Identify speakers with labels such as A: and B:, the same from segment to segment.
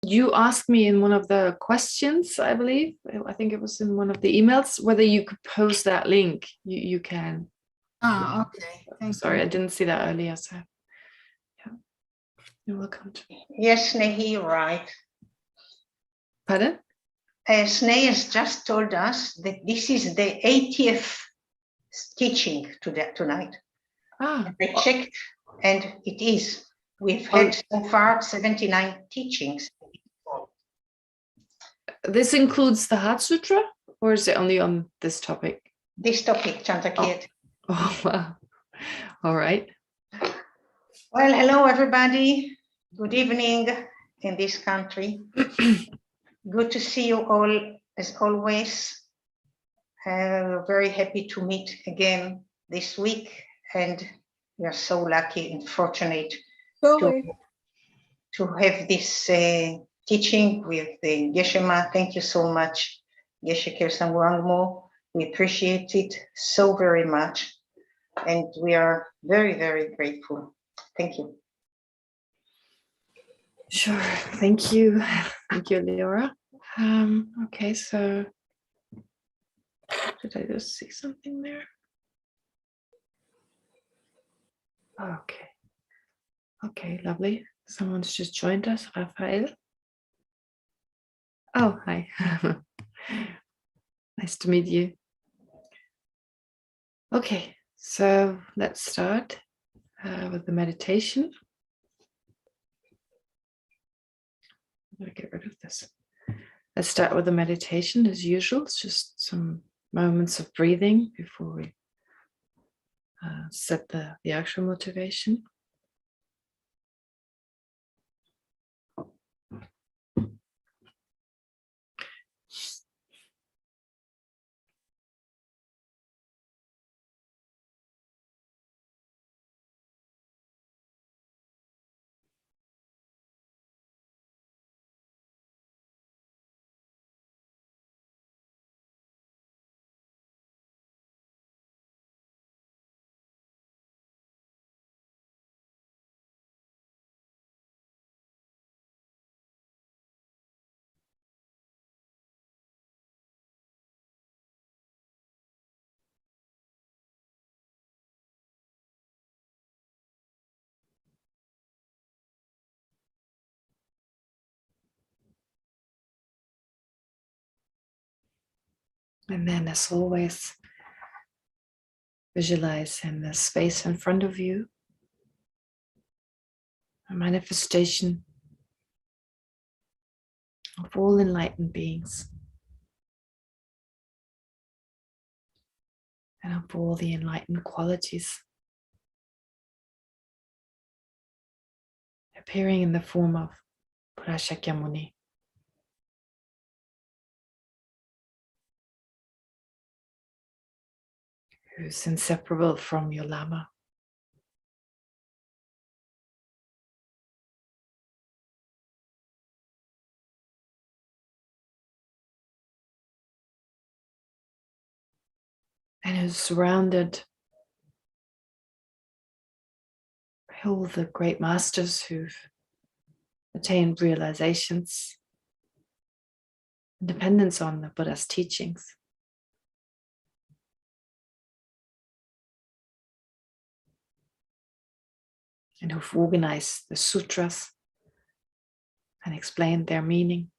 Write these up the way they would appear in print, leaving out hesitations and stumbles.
A: You asked me in one of the questions, I believe. I think it was in one of the emails, whether you could post that link. You can.
B: Okay.
A: Sorry, I didn't see that earlier. So, yeah, you're welcome.
B: Yes, Snehi, you're right.
A: Pardon?
B: Snehi has just told us that this is the 80th teaching tonight.
A: Ah,
B: I checked, and it is. We've had so far 79 teachings.
A: This includes the Heart Sutra, or is it only on this topic?
B: This topic, Chantakirti.
A: Oh, wow. All right.
B: Well, hello, everybody. Good evening in this country. Good to see you all, as always. Very happy to meet again this week, and we are so lucky and fortunate to have this teaching with the Geshe. Thank you so much, Geshe Kelsang Wangmo. We appreciate it so very much, and we are very, very grateful. Thank you.
A: Sure. Thank you. Thank you, Leora. Okay, so did I just see something there? Okay. Okay, lovely. Someone's just joined us, Rafael. Oh, hi. Nice to meet you. Okay, so let's start with the meditation. I'm going to get rid of this. Let's start with the meditation as usual. It's just some moments of breathing before we set the actual motivation. And then, as always, visualize in the space in front of you a manifestation of all enlightened beings and of all the enlightened qualities appearing in the form of Buddha Shakyamuni. Who's inseparable from your Lama. And who's surrounded by all the great masters who've attained realizations and dependence on the Buddha's teachings. And who've organized the sutras and explained their meaning.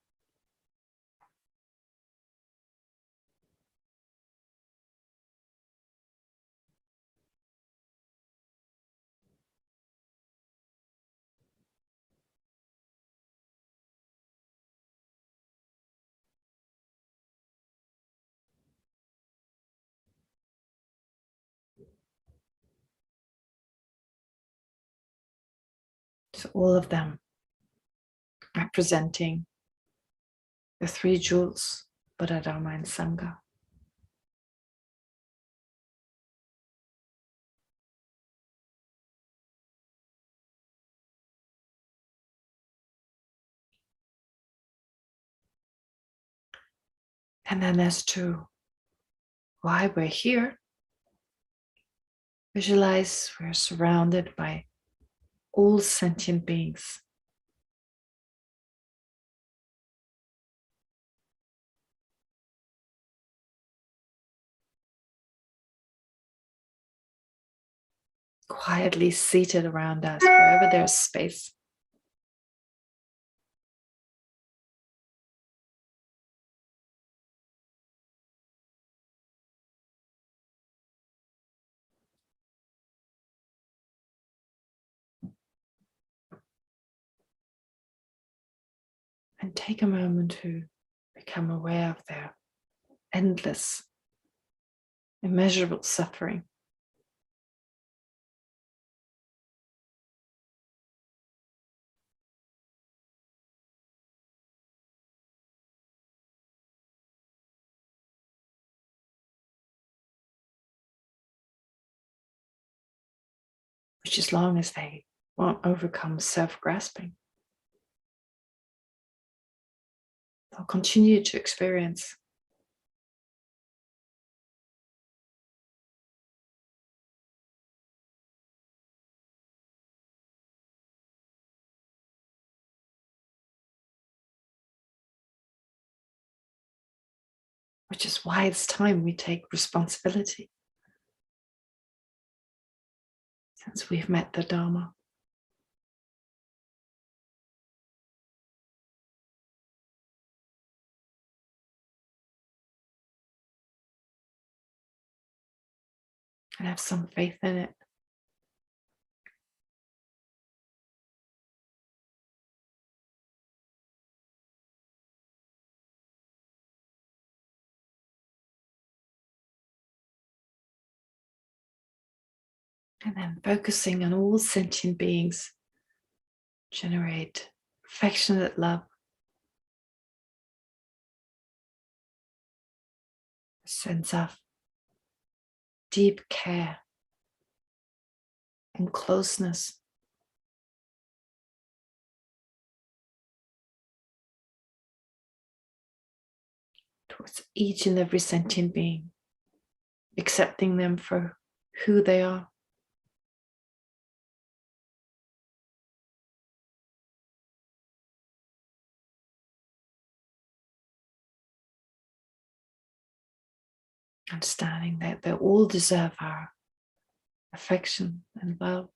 A: So all of them representing the three jewels, Buddha, Dharma, and Sangha. And then as to why we're here, visualize we're surrounded by all sentient beings. quietly seated around us, wherever there's space. And take a moment to become aware of their endless, immeasurable suffering. Which, as long as they won't overcome self-grasping, they'll continue to experience. Which is why it's time we take responsibility. Since we've met the Dharma. And have some faith in it. And then focusing on all sentient beings, generate affectionate love, a sense of deep care and closeness. Towards each and every sentient being, accepting them for who they are. Understanding that they all deserve our affection and love.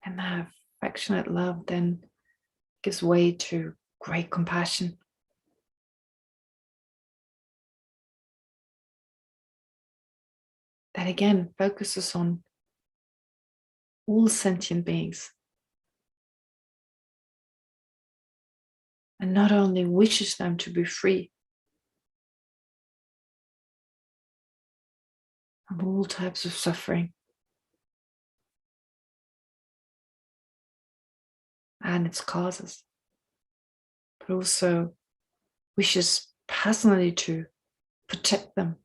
A: And that affectionate love then gives way to great compassion. That again focuses on all sentient beings. And not only wishes them to be free from all types of suffering and its causes, but also wishes personally to protect them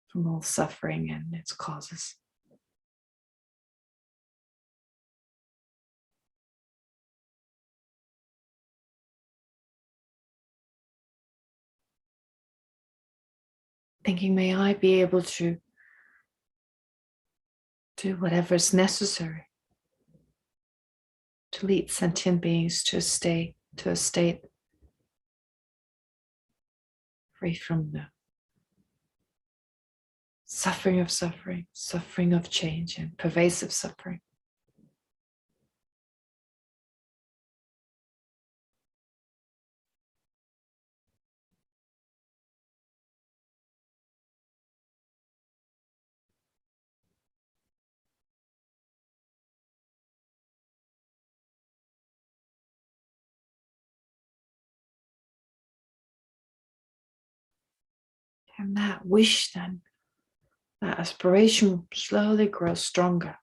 A: from all suffering and its causes. Thinking, may I be able to do whatever is necessary to lead sentient beings to a state free from the suffering of suffering, suffering of change, and pervasive suffering. And that wish then, that aspiration slowly grows stronger.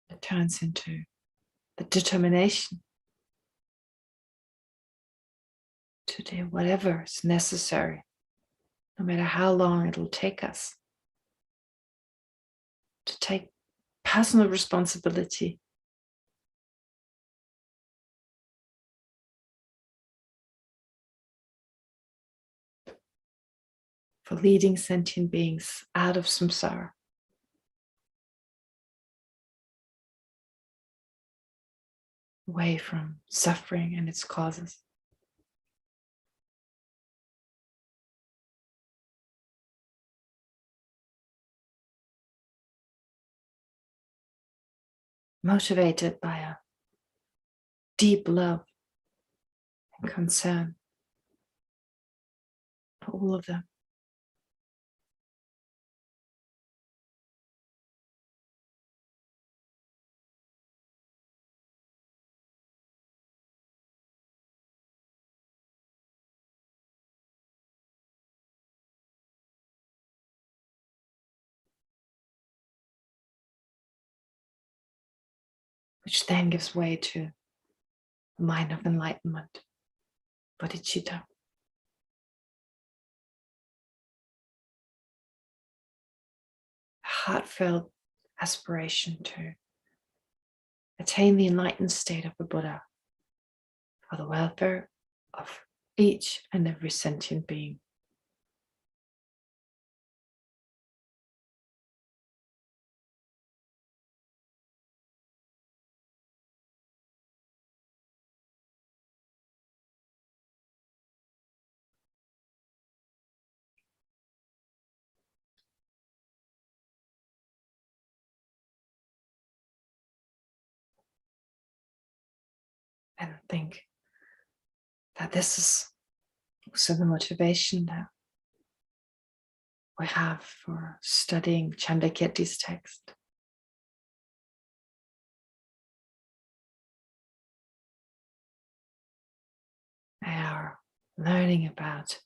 A: It turns into the determination to do whatever is necessary, no matter how long it'll take us, to take personal responsibility for leading sentient beings out of samsara. Away from suffering and its causes. Motivated by a deep love and concern for all of them. Which then gives way to the mind of enlightenment, bodhicitta. A heartfelt aspiration to attain the enlightened state of the Buddha for the welfare of each and every sentient being. And think that this is also the motivation that we have for studying Chandrakirti's text. They are learning about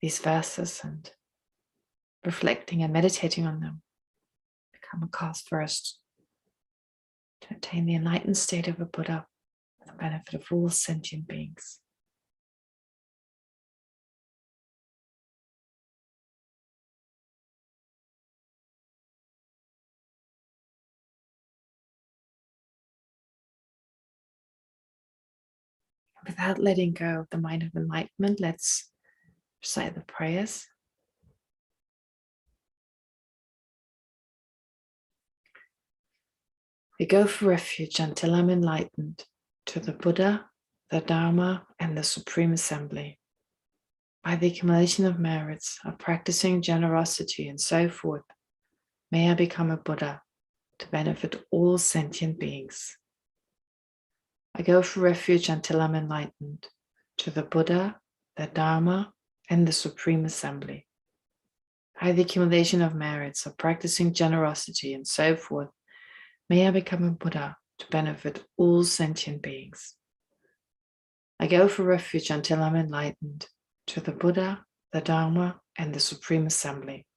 A: these verses and reflecting and meditating on them become a cause for us to attain the enlightened state of a Buddha for the benefit of all sentient beings. Without letting go of the mind of enlightenment, let's recite the prayers. We go for refuge until I'm enlightened to the Buddha, the Dharma, and the Supreme Assembly. By the accumulation of merits of practicing generosity and so forth, may I become a Buddha to benefit all sentient beings. I go for refuge until I'm enlightened to the Buddha, the Dharma, and the Supreme Assembly. By the accumulation of merits of practicing generosity and so forth, may I become a Buddha to benefit all sentient beings. I go for refuge until I'm enlightened to the Buddha, the Dharma, and the Supreme Assembly.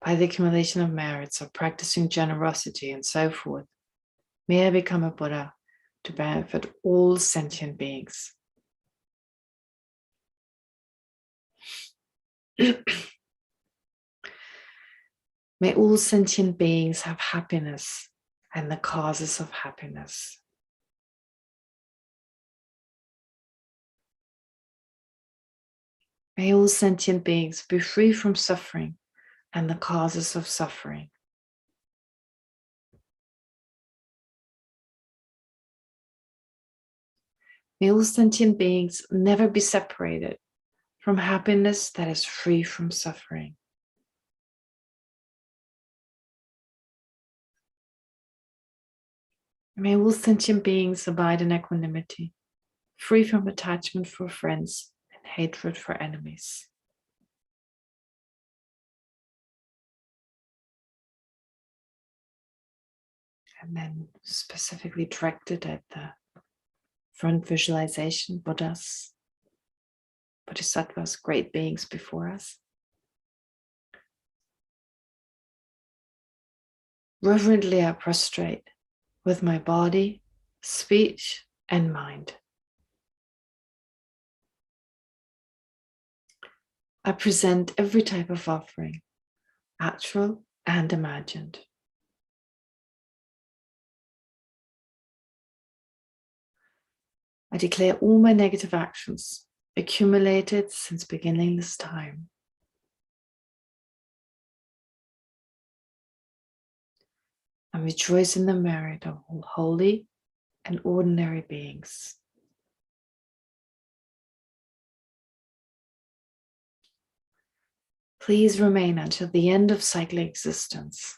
A: By the accumulation of merits of practicing generosity and so forth, may I become a Buddha to benefit all sentient beings. May all sentient beings have happiness and the causes of happiness. May all sentient beings be free from suffering and the causes of suffering. May all sentient beings never be separated from happiness that is free from suffering. May all sentient beings abide in equanimity, free from attachment for friends and hatred for enemies. And then specifically directed at the front visualization, Buddhas, Bodhisattvas, great beings before us. Reverently I prostrate with my body, speech, and mind. I present every type of offering, actual and imagined. I declare all my negative actions accumulated since beginningless time. I rejoice in the merit of all holy and ordinary beings. Please remain until the end of cyclic existence.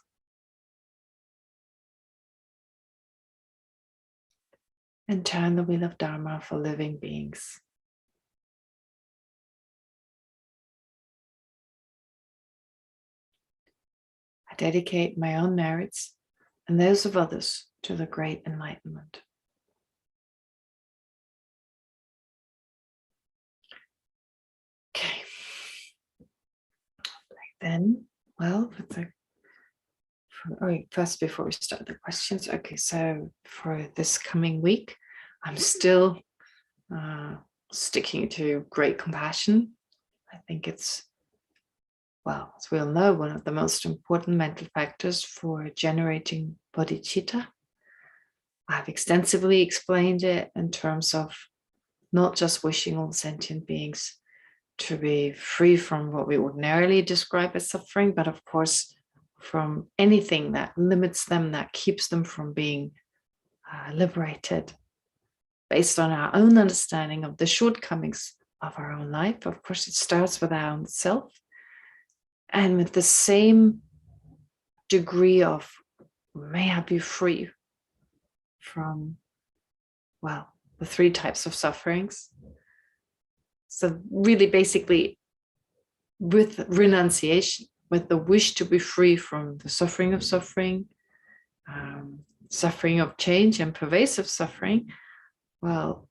A: And turn the wheel of Dharma for living beings. I dedicate my own merits and those of others to the great enlightenment. Okay. Then, well, first before we start the questions, okay, so for this coming week, I'm still sticking to great compassion. I think it's, well, as we all know, one of the most important mental factors for generating bodhicitta. I've extensively explained it in terms of not just wishing all sentient beings to be free from what we ordinarily describe as suffering, but of course, from anything that limits them, that keeps them from being liberated, based on our own understanding of the shortcomings of our own life. Of course, it starts with our own self. And with the same degree of, may I be free from, well, the three types of sufferings. So really basically with renunciation, with the wish to be free from the suffering of suffering, suffering of change and pervasive suffering, well,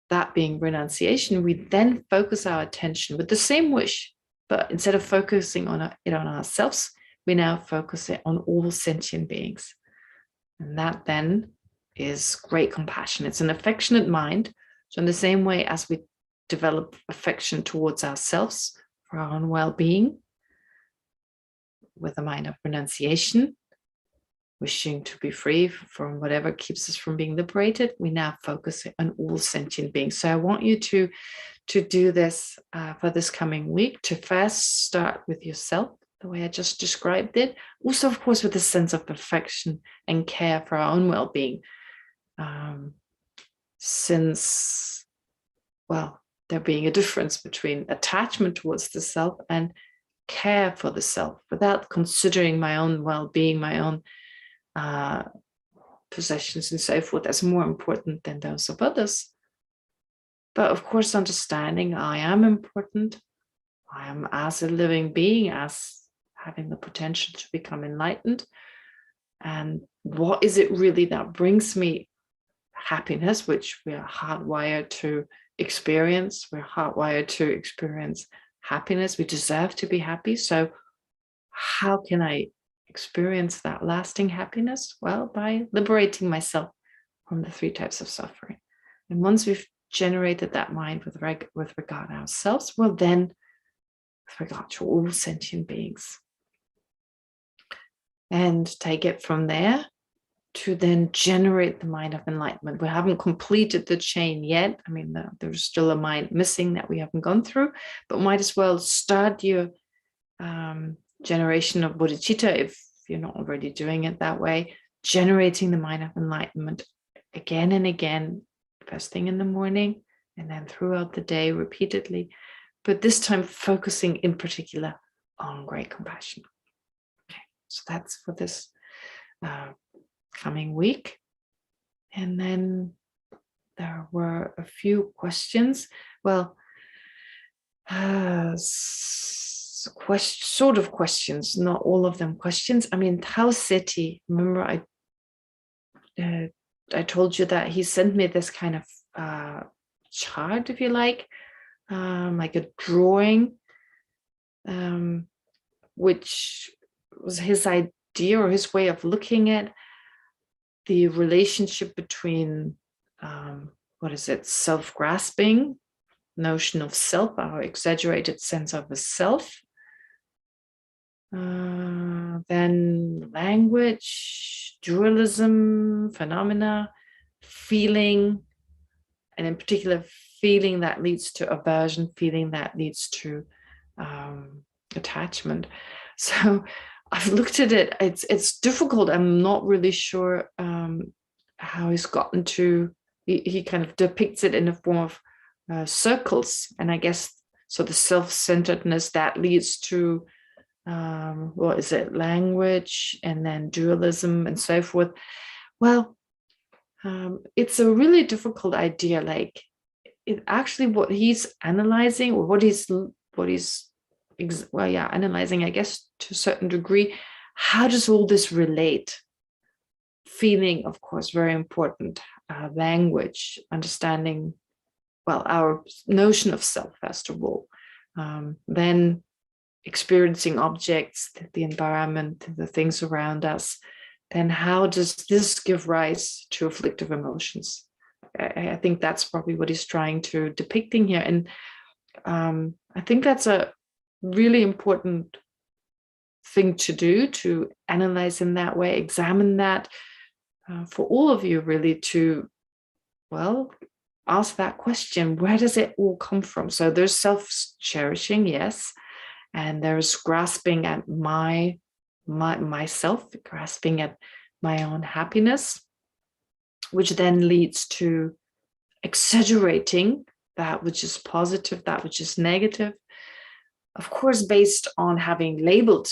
A: that being renunciation, we then focus our attention with the same wish, but instead of focusing on it on ourselves, we now focus it on all sentient beings. And that then is great compassion. It's an affectionate mind. So in the same way as we develop affection towards ourselves for our own well-being, with a mind of renunciation, wishing to be free from whatever keeps us from being liberated, we now focus on all sentient beings. So I want you to do this for this coming week, to first start with yourself, the way I just described it. Also, of course, with a sense of perfection and care for our own well-being. Since, well, there being a difference between attachment towards the self and care for the self, without considering my own well-being, my own possessions and so forth as more important than those of others. But of course, understanding I am important, I am as a living being, as having the potential to become enlightened. And what is it really that brings me happiness, which we are hardwired to experience? We're hardwired to experience happiness. We deserve to be happy. So how can I experience that lasting happiness? Well, by liberating myself from the three types of suffering. And once we've generated that mind with regard to ourselves, well, then with regard to all sentient beings. And take it from there to then generate the mind of enlightenment. We haven't completed the chain yet. I mean, there's still a mind missing that we haven't gone through, but might as well start your generation of bodhicitta, if you're not already doing it that way, generating the mind of enlightenment again and again, first thing in the morning, and then throughout the day repeatedly, but this time focusing in particular on great compassion. Okay, so that's for this coming week. And then there were a few questions. Well, sort of questions, not all of them questions. I mean, Tao Seti, remember I told you that he sent me this kind of chart, if you like a drawing, which was his idea or his way of looking at the relationship between self-grasping notion of self, our exaggerated sense of a self. Then language, dualism, phenomena, feeling, and in particular, feeling that leads to aversion, feeling that leads to attachment. So I've looked at it. It's difficult. I'm not really sure how he's gotten to. He kind of depicts it in the form of circles, and I guess so. The self-centeredness that leads to what is it? Language, and then dualism, and so forth. Well, it's a really difficult idea. Like, it actually, what he's analyzing, or what he's analyzing, I guess, to a certain degree, how does all this relate? Feeling, of course, very important. Language, understanding, well, our notion of self, first of all. Then experiencing objects, the environment, the things around us. Then how does this give rise to afflictive emotions? I think that's probably what he's trying to depicting here. And I think that's a really important thing to do, to analyze in that way, examine that, for all of you really, to, well, ask that question, where does it all come from? So there's self-cherishing, yes, and there's grasping at myself, grasping at my own happiness, which then leads to exaggerating that which is positive, that which is negative, of course, based on having labeled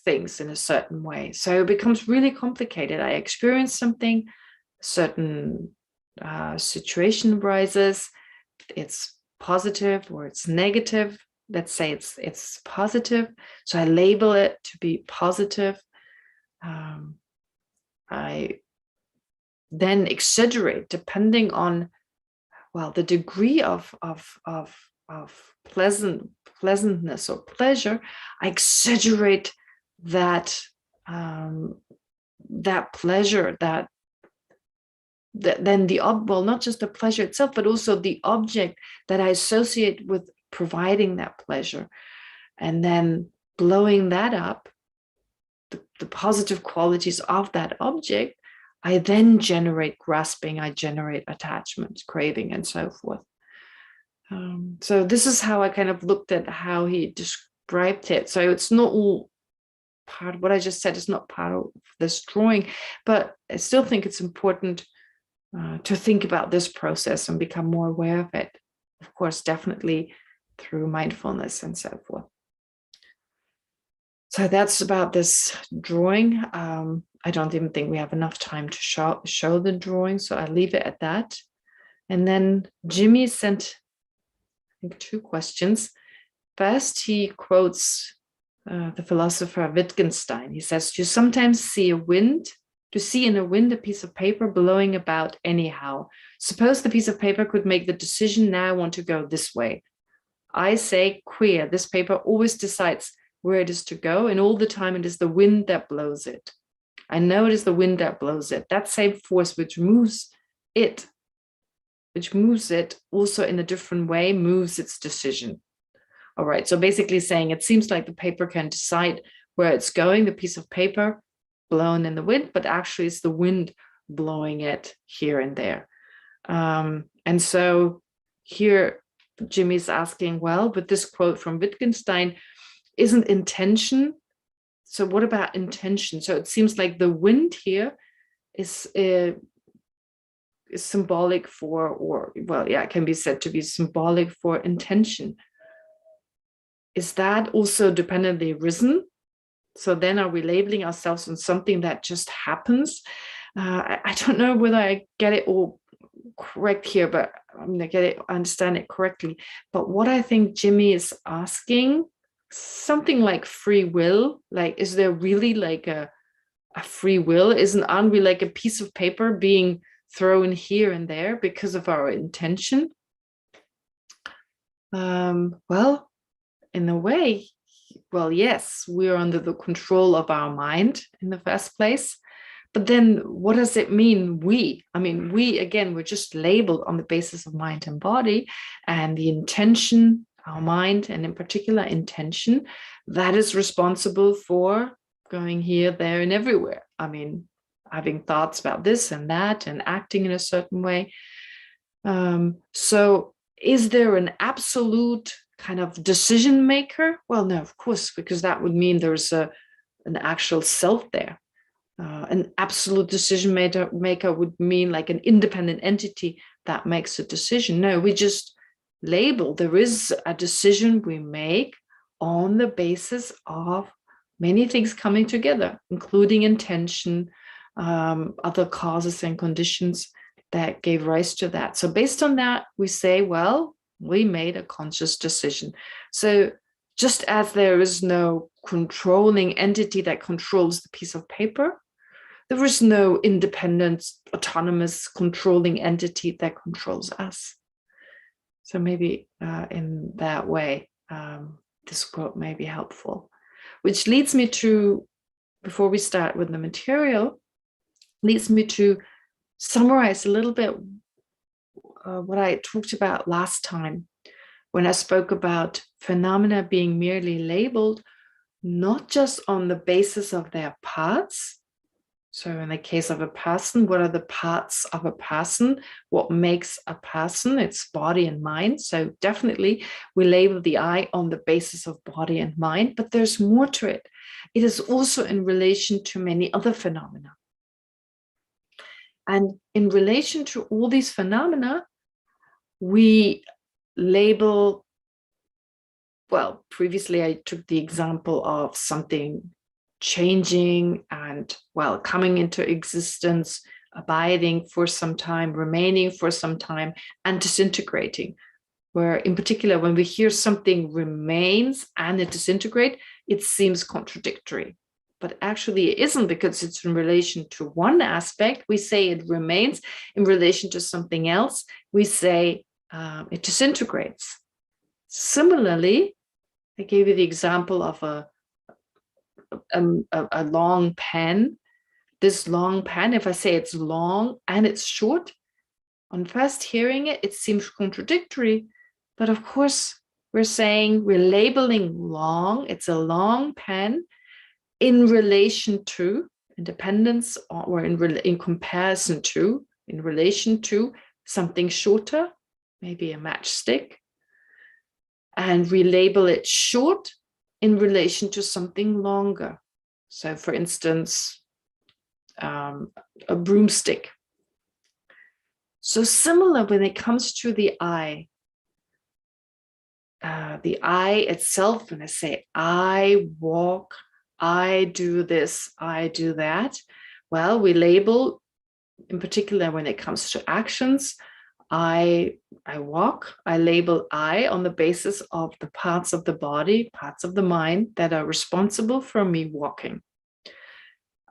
A: things in a certain way. So it becomes really complicated. I experience something, a certain situation arises, it's positive or it's negative. Let's say it's positive, so I label it to be positive. I then exaggerate depending on, well, the degree of pleasantness or pleasure. I exaggerate that that pleasure, that then well, not just the pleasure itself, but also the object that I associate with providing that pleasure, and then blowing that up, the positive qualities of that object. I then generate grasping, I generate attachment, craving, and so forth. So this is how I kind of looked at how he described it. So it's not all part of what I just said, is not part of this drawing, but I still think it's important to think about this process and become more aware of it. Of course, definitely through mindfulness and so forth. So that's about this drawing. I don't even think we have enough time to show the drawing, so I leave it at that. And then Jimmy sent, I think, 2 questions. First, he quotes the philosopher Wittgenstein. He says, "You sometimes see in a wind a piece of paper blowing about anyhow. Suppose the piece of paper could make the decision, now I want to go this way. I say, queer, this paper always decides where it is to go, and all the time it is the wind that blows it. I know it is the wind that blows it. That same force which moves it also in a different way, moves its decision." All right, so basically saying it seems like the paper can decide where it's going, the piece of paper blown in the wind, but actually it's the wind blowing it here and there. And so here Jimmy's asking, well, with this quote from Wittgenstein, isn't intention? So what about intention? So it seems like the wind here is symbolic for, or, well, yeah, it can be said to be symbolic for intention. Is that also dependently risen? So then are we labeling ourselves on something that just happens? I don't know whether I get it all correct here, but I'm gonna understand it correctly. But what I think Jimmy is asking, something like free will, like, is there really like a free will? Aren't we like a piece of paper being thrown here and there because of our intention? Well, in a way, well, yes, we're under the control of our mind in the first place, But then what does it mean, we? I mean, we, again, we're just labeled on the basis of mind and body, and the intention, our mind, and in particular intention, that is responsible for going here, there, and everywhere. I mean, having thoughts about this and that and acting in a certain way. So is there an absolute kind of decision maker? Well, no, of course, because that would mean there's an actual self there. An absolute decision maker would mean like an independent entity that makes a decision. No, we just label. There is a decision we make on the basis of many things coming together, including intention, other causes and conditions that gave rise to that. So based on that, we say, well, we made a conscious decision. So just as there is no controlling entity that controls the piece of paper, there is no independent, autonomous, controlling entity that controls us. So maybe in that way, this quote may be helpful. Which leads me to, before we start with the material, leads me to summarize a little bit what I talked about last time when I spoke about phenomena being merely labeled, not just on the basis of their parts. So in the case of a person, what are the parts of a person? What makes a person? It's body and mind. So definitely we label the I on the basis of body and mind, but there's more to it. It is also in relation to many other phenomena. And in relation to all these phenomena, we label, well, previously I took the example of something changing and, well, coming into existence, abiding for some time, remaining for some time, and disintegrating. Where in particular, when we hear something remains and it disintegrates, it seems contradictory. But actually it isn't, because it's in relation to one aspect. We say it remains. In relation to something else, we say it disintegrates. Similarly, I gave you the example of a long pen. This long pen, if I say it's long and it's short, on first hearing it, it seems contradictory. But of course, we're labeling long. It's a long pen in relation to independence, or in comparison to, in relation to something shorter, maybe a matchstick. And we label it short in relation to something longer. So for instance, a broomstick. So similar when it comes to the I itself, when I say I walk, I do this, I do that, well, we label, in particular when it comes to actions, I walk, I label I on the basis of the parts of the body, parts of the mind that are responsible for me walking.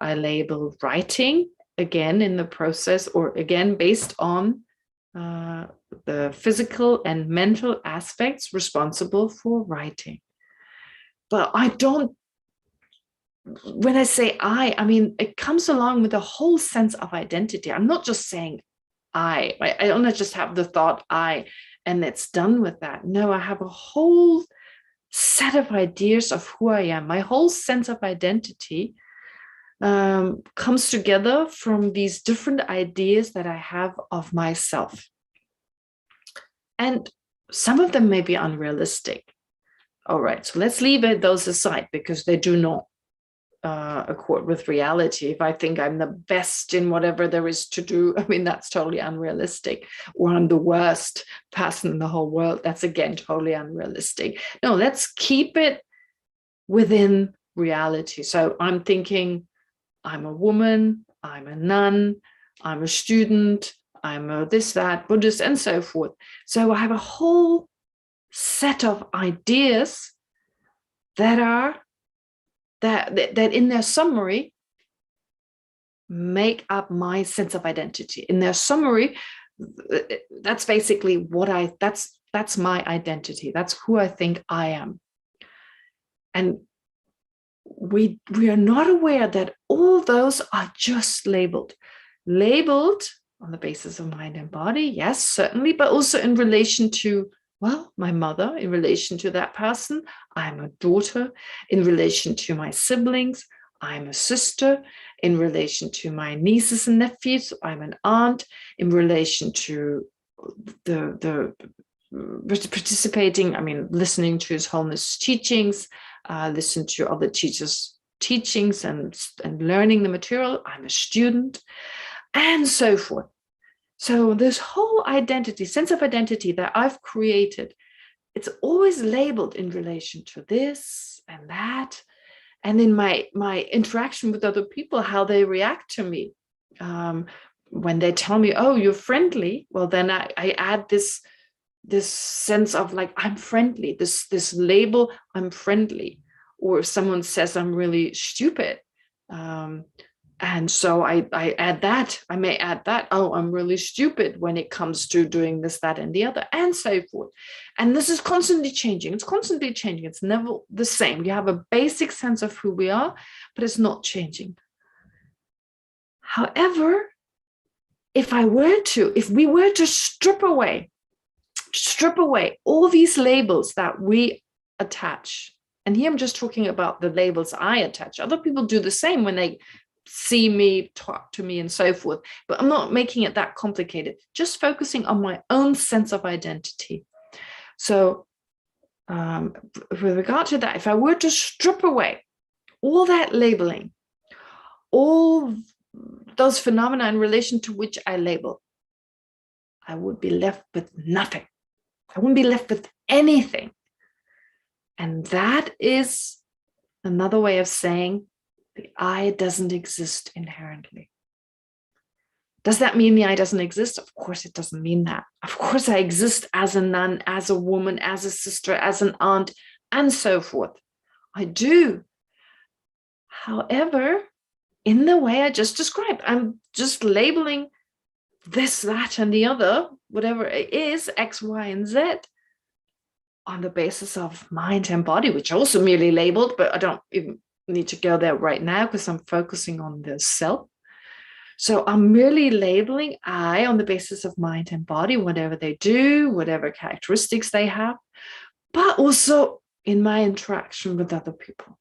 A: I label writing, again in the process, or again based on the physical and mental aspects responsible for writing. But I don't, when I say I mean, it comes along with a whole sense of identity. I'm not just saying I don't just have the thought I, and it's done with that. No, I have a whole set of ideas of who I am. My whole sense of identity comes together from these different ideas that I have of myself. And some of them may be unrealistic. All right, so let's leave those aside, because they do not accord with reality. If I think I'm the best in whatever there is to do, I mean, that's totally unrealistic. Or I'm the worst person in the whole world. That's again totally unrealistic. No, let's keep it within reality. So I'm thinking I'm a woman, I'm a nun, I'm a student, I'm a this, that, Buddhist, and so forth. So I have a whole set of ideas that in their summary make up my sense of identity. In their summary, that's basically that's my identity. That's who I think I am. And we are not aware that all those are just labeled. Labeled on the basis of mind and body, yes, certainly, but also in relation to, well, my mother, in relation to that person, I'm a daughter, in relation to my siblings, I'm a sister, in relation to my nieces and nephews, I'm an aunt, in relation to the participating, I mean, listening to His Holiness teachings, listen to other teachers' teachings and learning the material, I'm a student, and so forth. So this whole identity, sense of identity that I've created, it's always labeled in relation to this and that. And in my interaction with other people, how they react to me. When they tell me, oh, you're friendly, well, then I add this sense of like, I'm friendly, this label, I'm friendly. Or if someone says I'm really stupid, and so I add that, I may add that, oh, I'm really stupid when it comes to doing this, that, and the other, and so forth. And this is constantly changing. It's constantly changing. It's never the same. You have a basic sense of who we are, but it's not changing. However, if we were to strip away all these labels that we attach, and here I'm just talking about the labels I attach. Other people do the same when they see me, talk to me, and so forth. But I'm not making it that complicated, just focusing on my own sense of identity. So with regard to that, if I were to strip away all that labeling, all those phenomena in relation to which I label, I would be left with nothing. I wouldn't be left with anything. And that is another way of saying the I doesn't exist inherently. Does that mean the I doesn't exist? Of course it doesn't mean that. Of course I exist as a nun, as a woman, as a sister, as an aunt, and so forth. I do. However, in the way I just described, I'm just labeling this, that, and the other, whatever it is, X, Y, and Z, on the basis of mind and body, which are also merely labeled, but I don't even need to go there right now because I'm focusing on the self. So I'm merely labeling I on the basis of mind and body, whatever they do, whatever characteristics they have, but also in my interaction with other people.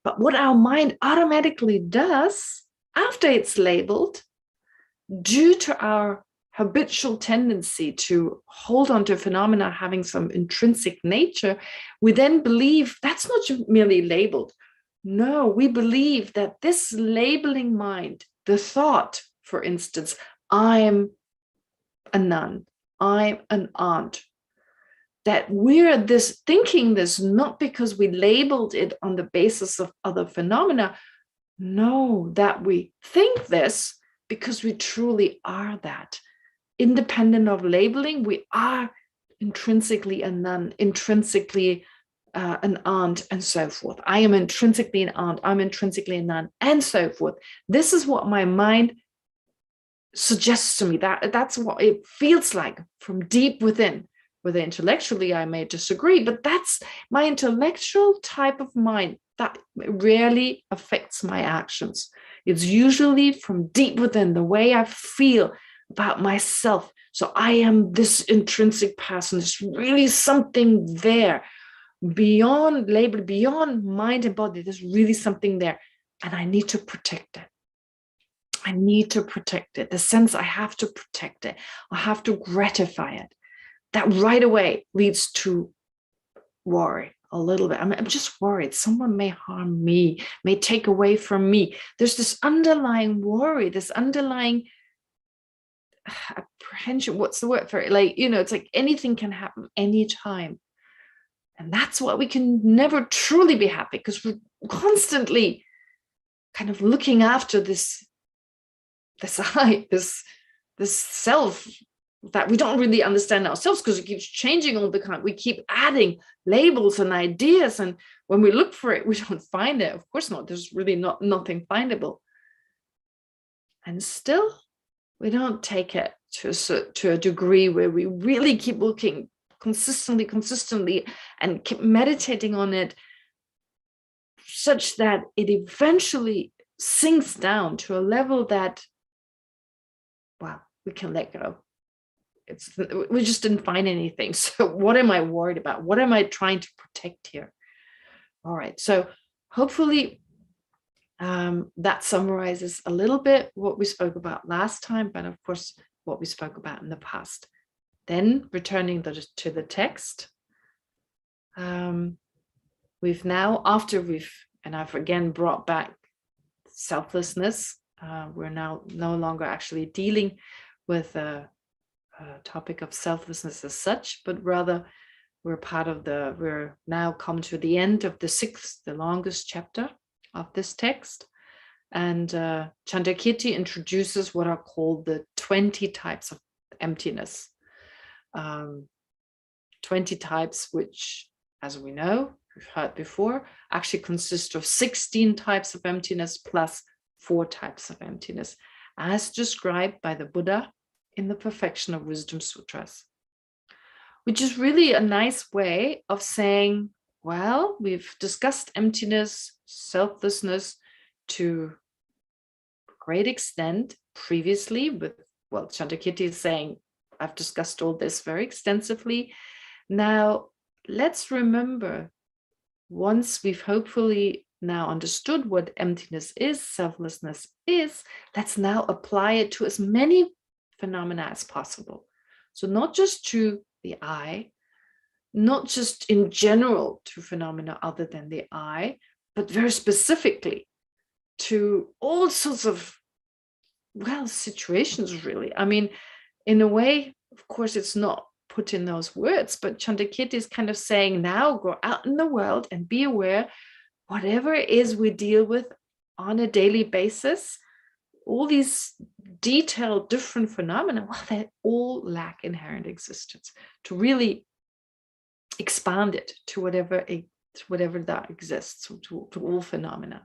A: But what our mind automatically does after it's labeled, due to our habitual tendency to hold on to phenomena having some intrinsic nature, we then believe that's not merely labeled. No, we believe that this labeling mind, the thought, for instance, I'm a nun, I'm an aunt, that we're thinking this not because we labeled it on the basis of other phenomena. No, that we think this because we truly are that. Independent of labeling, we are intrinsically a nun, intrinsically an aunt, and so forth. I am intrinsically an aunt, I'm intrinsically a nun, and so forth. This is what my mind suggests to me. That's what it feels like from deep within. Whether intellectually I may disagree, but that's my intellectual type of mind that rarely affects my actions. It's usually from deep within, the way I feel about myself. So I am this intrinsic person. There's really something there beyond label, beyond mind and body. There's really something there, and I need to protect it. I need to protect it. The sense I have to protect it. I have to gratify it. That right away leads to worry a little bit. I'm just worried someone may harm me, may take away from me. There's this underlying worry, this underlying apprehension. What's the word for it? Like, it's like anything can happen anytime. And that's why we can never truly be happy, because we're constantly kind of looking after this I, this self, that we don't really understand ourselves because it keeps changing all the time. We keep adding labels and ideas, and when we look for it, we don't find it. Of course not. There's really nothing findable. And still, we don't take it to a degree where we really keep looking consistently, and keep meditating on it, such that it eventually sinks down to a level that, well, we can let go. We just didn't find anything. So what am I worried about? What am I trying to protect here? All right. So hopefully that summarizes a little bit what we spoke about last time, but of course, what we spoke about in the past. Then returning to the text, we've now, and I've again brought back selflessness. We're now no longer actually dealing with a topic of selflessness as such, but rather we're now come to the end of the 6th, the longest chapter of this text. And Chandrakirti introduces what are called the 20 types of emptiness. 20 types, which, as we know, we've heard before, actually consist of 16 types of emptiness plus 4 types of emptiness, as described by the Buddha in the Perfection of Wisdom Sutras, which is really a nice way of saying, well, we've discussed emptiness, selflessness to a great extent previously with, well, Chandrakirti is saying, I've discussed all this very extensively. Now, let's remember, once we've hopefully now understood what emptiness is, selflessness is, let's now apply it to as many phenomena as possible. So not just to the eye, not just in general to phenomena other than the eye, but very specifically to all sorts of, well, situations, really. I mean, in a way, of course, it's not put in those words, but Chandrakirti is kind of saying, now go out in the world and be aware, whatever it is we deal with on a daily basis, all these detailed different phenomena, well, they all lack inherent existence. To really expand it to whatever that exists, to all phenomena.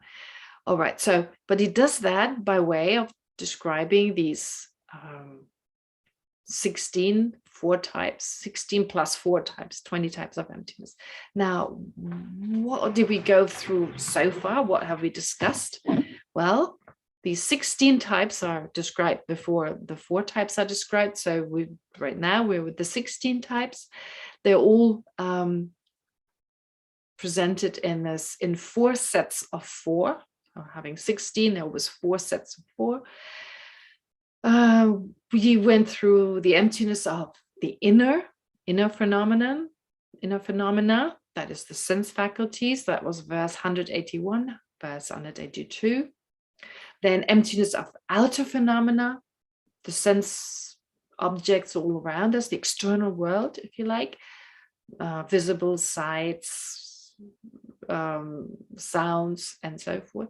A: All right, so, but he does that by way of describing these 16 plus 4 types, 20 types of emptiness. Now, what did we go through so far? What have we discussed? Well, these 16 types are described before the 4 types are described. So right now we're with the 16 types. They're all presented in 4 sets of 4. So having 16, there was 4 sets of 4. We went through the emptiness of the inner phenomena, that is the sense faculties. That was verse 181, verse 182. Then emptiness of outer phenomena, the sense objects all around us, the external world, if you like, visible sights, sounds, and so forth.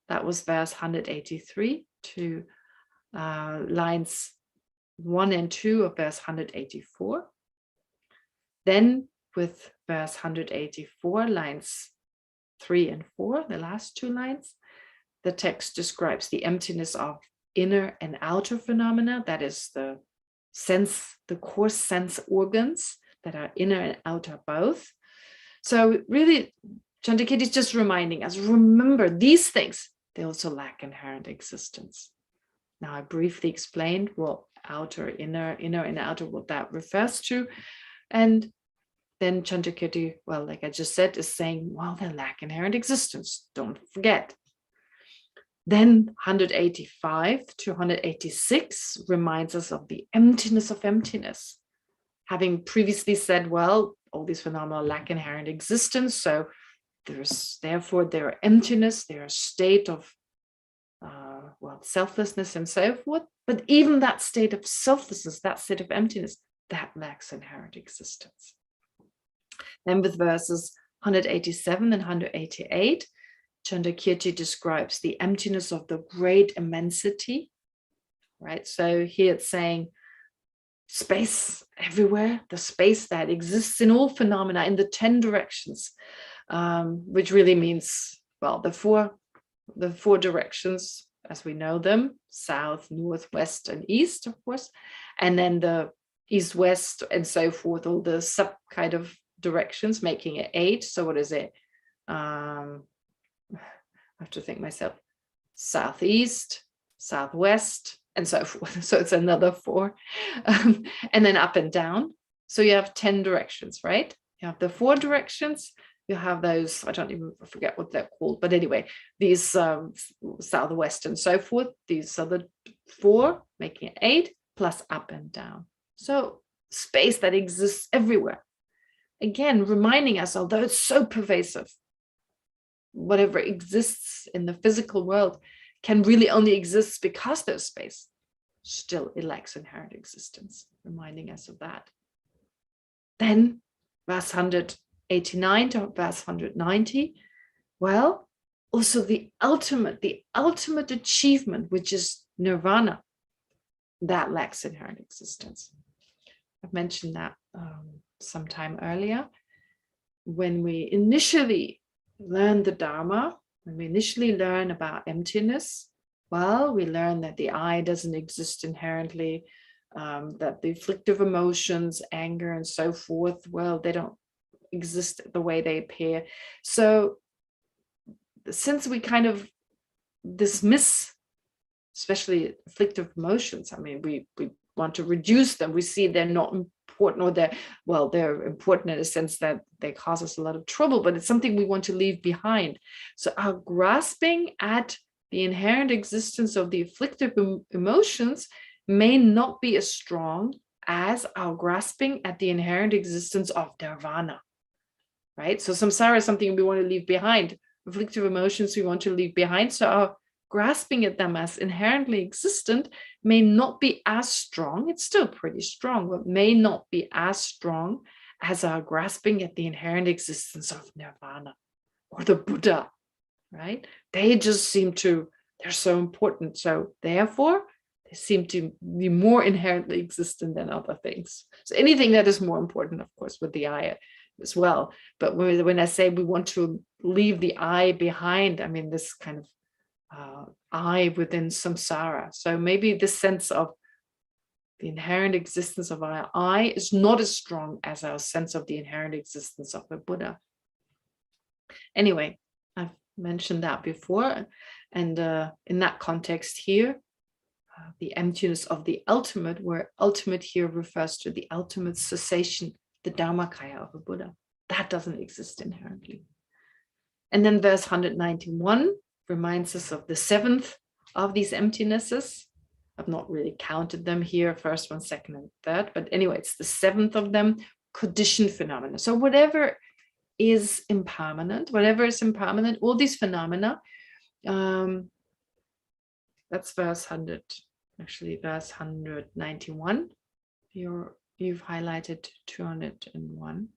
A: That was verse 183 to lines 1 and 2 of verse 184. Then with verse 184, lines 3 and 4, the last 2 lines, the text describes the emptiness of inner and outer phenomena. That is the coarse sense organs that are inner and outer both. So really, Chandrakirti is just reminding us, remember these things, they also lack inherent existence. Now I briefly explained what outer, inner and outer, what that refers to. And then Chandrakirti, well, like I just said, is saying, well, they lack inherent existence. Don't forget. Then 185 to 186 reminds us of the emptiness of emptiness. Having previously said, well, all these phenomena lack inherent existence, so therefore their emptiness, their state of selflessness and so forth. But even that state of selflessness, that state of emptiness, that lacks inherent existence. Then with verses 187 and 188, Chandrakirti describes the emptiness of the great immensity, right? So here it's saying space everywhere, the space that exists in all phenomena in the 10 directions, which really means, well, the four directions as we know them, south, north, west, and east, of course, and then the east, west, and so forth, all the sub kind of directions, making it 8. So what is it? I have to think myself. southeast, southwest, and so forth. So it's another 4. And then up and down. So you have 10 directions, right? You have the 4 directions. You have those, I don't even forget what they're called, but anyway, these southwest and so forth. These are the 4, making it 8, plus up and down. So space that exists everywhere. Again, reminding us, although it's so pervasive, whatever exists in the physical world can really only exist because there's space. Still, it lacks inherent existence, reminding us of that. Then, verse 189 to verse 190, well, also the ultimate achievement, which is Nirvana, that lacks inherent existence. I've mentioned that sometime earlier. When we initially learn the Dharma, when we initially learn about emptiness, well, we learn that the I doesn't exist inherently, that the afflictive emotions, anger, and so forth, well, they don't exist the way they appear. So since we kind of dismiss, especially afflictive emotions, I mean, we want to reduce them. We see they're not important, or they're important in a sense that they cause us a lot of trouble, but it's something we want to leave behind. So our grasping at the inherent existence of the afflictive emotions may not be as strong as our grasping at the inherent existence of Nirvana, right? So samsara is something we want to leave behind. Afflictive emotions we want to leave behind. So our grasping at them as inherently existent may not be as strong. It's still pretty strong, but may not be as strong as our grasping at the inherent existence of Nirvana or the Buddha, right? They just seem to, they're so important. So therefore, they seem to be more inherently existent than other things. So anything that is more important, of course, with the I as well. But when I say we want to leave the I behind, I mean this kind of I within samsara. So maybe this sense of the inherent existence of our I is not as strong as our sense of the inherent existence of the Buddha. Anyway, I've mentioned that before. And in that context here, the emptiness of the ultimate, where ultimate here refers to the ultimate cessation, the Dharmakaya of a Buddha. That doesn't exist inherently. And then verse 191 reminds us of the 7th of these emptinesses. I've not really counted them here, first one, second, and third, but anyway, it's the 7th of them, conditioned phenomena. So whatever is impermanent, all these phenomena, that's verse 100, actually verse 191. You've highlighted 201.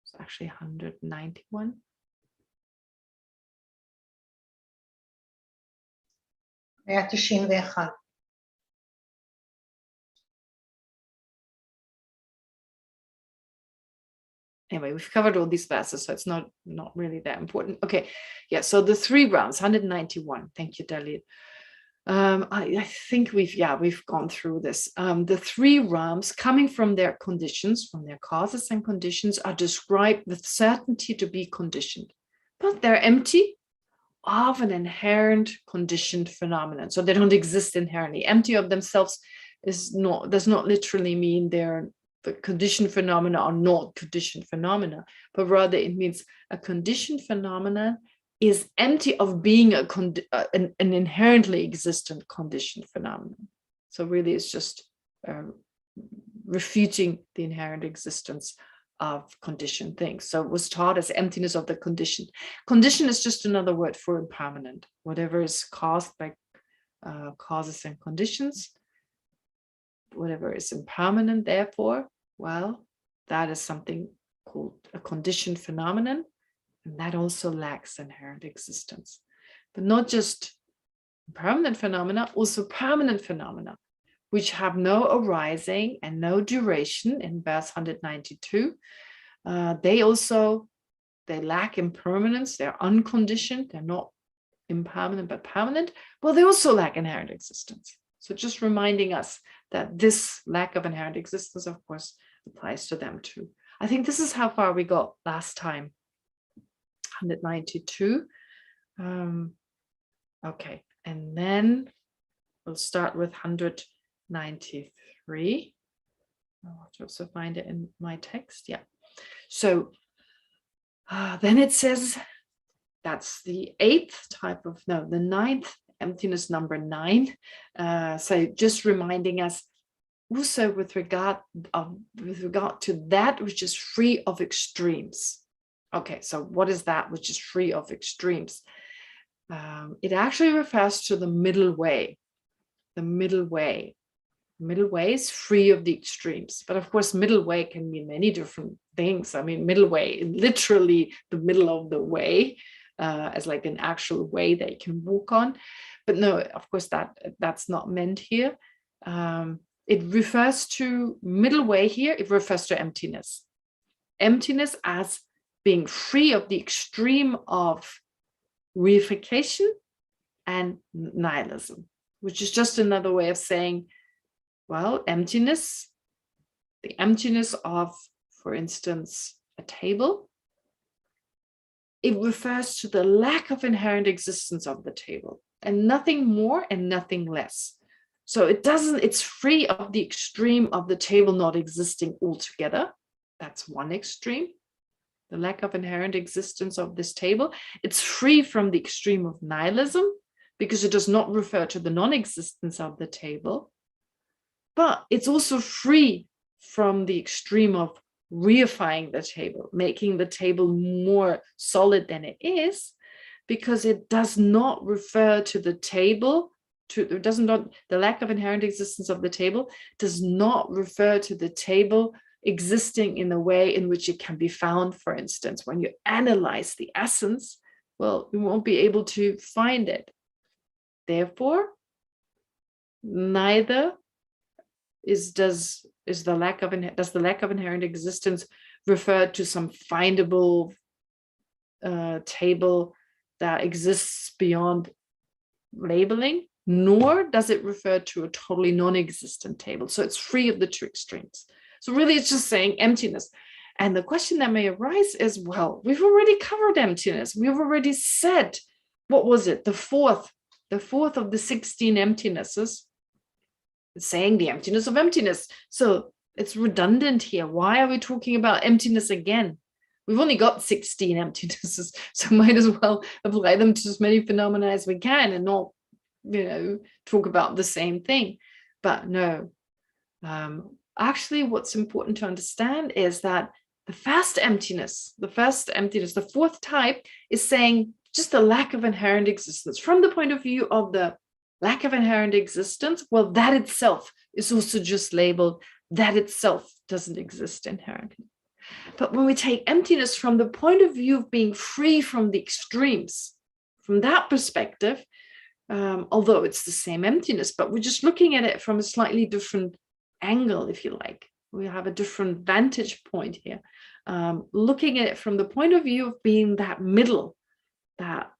A: It's actually 191. Anyway, we've covered all these verses, so it's not really that important. Okay, yeah, so the 3 rounds, 191. Thank you, Dalit. I think we've gone through this. The 3 realms coming from their conditions, from their causes and conditions, are described with certainty to be conditioned, but they're empty of an inherent conditioned phenomenon. So they don't exist inherently. Empty of themselves does not literally mean they're the conditioned phenomena are not conditioned phenomena, but rather it means a conditioned phenomena is empty of being an inherently existent conditioned phenomenon. So really it's just refuting the inherent existence of conditioned things. So it was taught as emptiness of the condition. Condition is just another word for impermanent. Whatever is caused by causes and conditions, whatever is impermanent, therefore, well, that is something called a conditioned phenomenon, and that also lacks inherent existence. But not just impermanent phenomena, also permanent phenomena, which have no arising and no duration in verse 192. They lack impermanence, they're unconditioned, they're not impermanent but permanent. Well, they also lack inherent existence. So just reminding us that this lack of inherent existence, of course, applies to them too. I think this is how far we got last time, 192. Okay, and then we'll start with 193. I'll have to also find it in my text. Yeah. So then it says that's the the ninth emptiness, number 9. So just reminding us also with regard to that which is free of extremes. Okay, so what is that which is free of extremes? It actually refers to the middle way. The middle way. Middle way is free of the extremes. But of course, middle way can mean many different things. I mean, middle way, literally the middle of the way, as like an actual way that you can walk on. But no, of course, that's not meant here. It refers to middle way here. It refers to emptiness. Emptiness as being free of the extreme of reification and nihilism, which is just another way of saying, well, emptiness, the emptiness of, for instance, a table, it refers to the lack of inherent existence of the table, and nothing more and nothing less. So it's free of the extreme of the table not existing altogether. That's one extreme, the lack of inherent existence of this table. It's free from the extreme of nihilism because it does not refer to the non-existence of the table. But it's also free from the extreme of reifying the table, making the table more solid than it is, because it does not refer to the table, the lack of inherent existence of the table does not refer to the table existing in a way in which it can be found. For instance, when you analyze the essence, well, you won't be able to find it. Therefore, neither does the lack of inherent existence refer to some findable table that exists beyond labeling, nor does it refer to a totally non-existent table. So it's free of the two extremes. So really it's just saying emptiness. And the question that may arise is, well, we've already covered emptiness. We've already said, what was it? The fourth of the 16 emptinesses, saying the emptiness of emptiness. So it's redundant here. Why are we talking about emptiness again? We've only got 16 emptinesses, so might as well apply them to as many phenomena as we can and not, talk about the same thing. But no, actually what's important to understand is that the first emptiness, the fourth type, is saying just the lack of inherent existence. From the point of view of the lack of inherent existence, well, that itself is also just labeled, that itself doesn't exist inherently. But when we take emptiness from the point of view of being free from the extremes, from that perspective, although it's the same emptiness, but we're just looking at it from a slightly different angle, if you like. We have a different vantage point here. Looking at it from the point of view of being that middle, that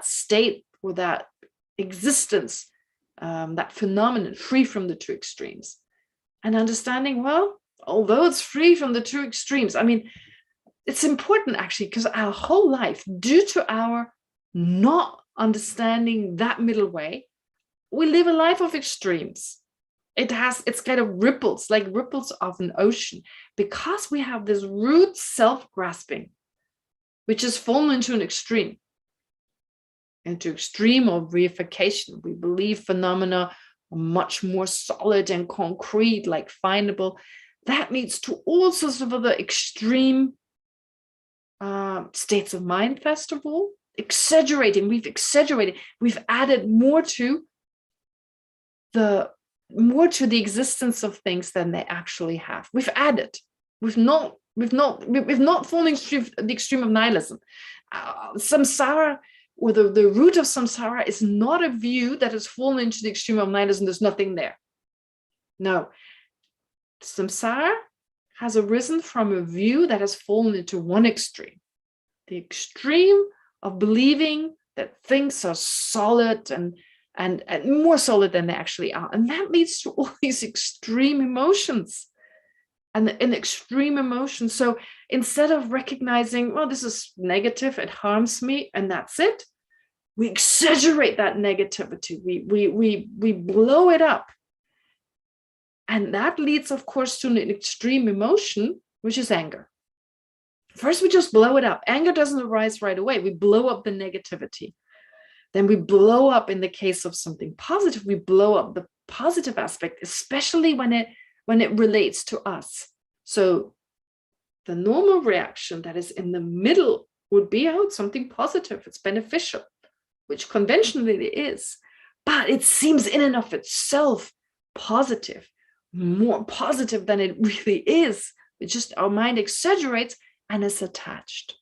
A: state or that existence, that phenomenon free from the two extremes. And understanding, well, although it's free from the two extremes, I mean, it's important actually, because our whole life, due to our not understanding that middle way, we live a life of extremes. It's kind of ripples, like ripples of an ocean, because we have this root self-grasping, which has fallen into an extreme, into extreme of reification. We believe phenomena are much more solid and concrete, like findable. That leads to all sorts of other extreme states of mind, first of all. Exaggerating, we've added more to the existence of things than they actually have. We've added. We've not fallen into the extreme of nihilism. Samsara, or the root of samsara, is not a view that has fallen into the extreme of nihilism. There's nothing there. No. Samsara has arisen from a view that has fallen into one extreme. The extreme of believing that things are solid and more solid than they actually are. And that leads to all these extreme emotions and extreme emotions. So instead of recognizing, well, this is negative, it harms me, and that's it, we exaggerate that negativity. We blow it up. And that leads, of course, to an extreme emotion, which is anger. First, we just blow it up. Anger doesn't arise right away. We blow up the negativity. Then we blow up, in the case of something positive, we blow up the positive aspect, especially when it relates to us. So the normal reaction that is in the middle would be, oh, it's something positive, it's beneficial, which conventionally it is. But it seems in and of itself positive, more positive than it really is. It's just our mind exaggerates and is attached.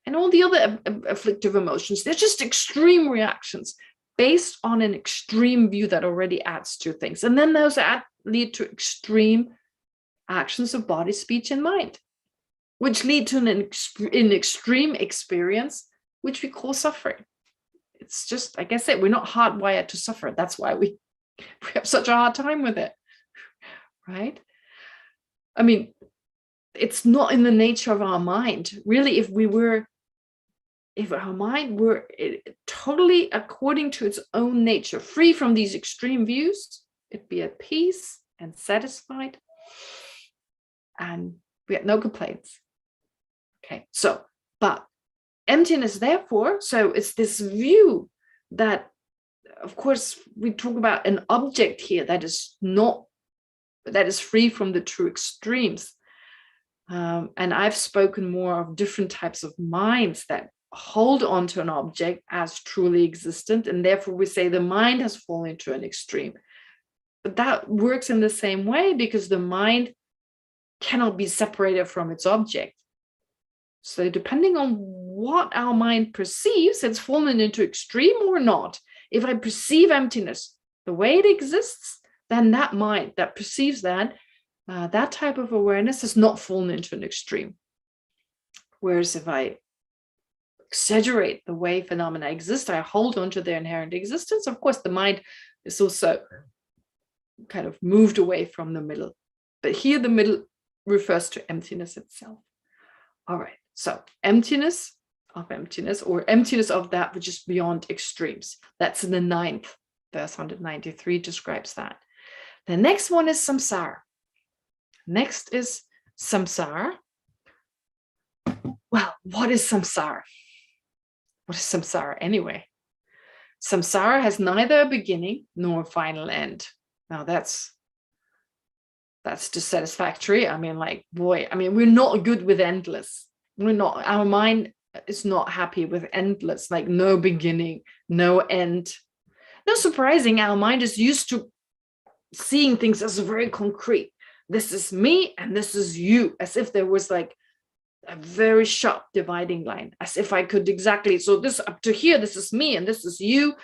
A: And all the other afflictive emotions, they're just extreme reactions based on an extreme view that already adds to things. And then those lead to extreme actions of body, speech, and mind, which lead to an extreme experience, which we call suffering. It's just, like I said, we're not hardwired to suffer. That's why we have such a hard time with it, right? I mean, it's not in the nature of our mind. Really, if our mind were totally according to its own nature, free from these extreme views, it'd be at peace and satisfied, and we had no complaints. Okay, so, but emptiness, therefore, so it's this view that, of course, we talk about an object here that is free from the true extremes. And I've spoken more of different types of minds that hold on to an object as truly existent, and therefore we say the mind has fallen into an extreme. But that works in the same way, because the mind cannot be separated from its object. So depending on what our mind perceives, it's fallen into extreme or not. If I perceive emptiness the way it exists, then that mind that perceives that type of awareness has not fallen into an extreme. Whereas if I exaggerate the way phenomena exist, I hold on to their inherent existence, of course, the mind is also kind of moved away from the middle. But here the middle refers to emptiness itself. All right, so emptiness, or emptiness of that which is beyond extremes. That's in the 9th, verse 193 describes that. The next one is samsara. Next is samsara. Well, what is samsara? What is samsara anyway? Samsara has neither a beginning nor a final end. Now that's dissatisfactory. I mean, like, boy, I mean, we're not good with endless. We're not, our mind is not happy with endless, like no beginning, no end. No surprising, our mind is used to seeing things as very concrete. This is me and this is you, as if there was like a very sharp dividing line, as if I could exactly, so this up to here, this is me and this is you,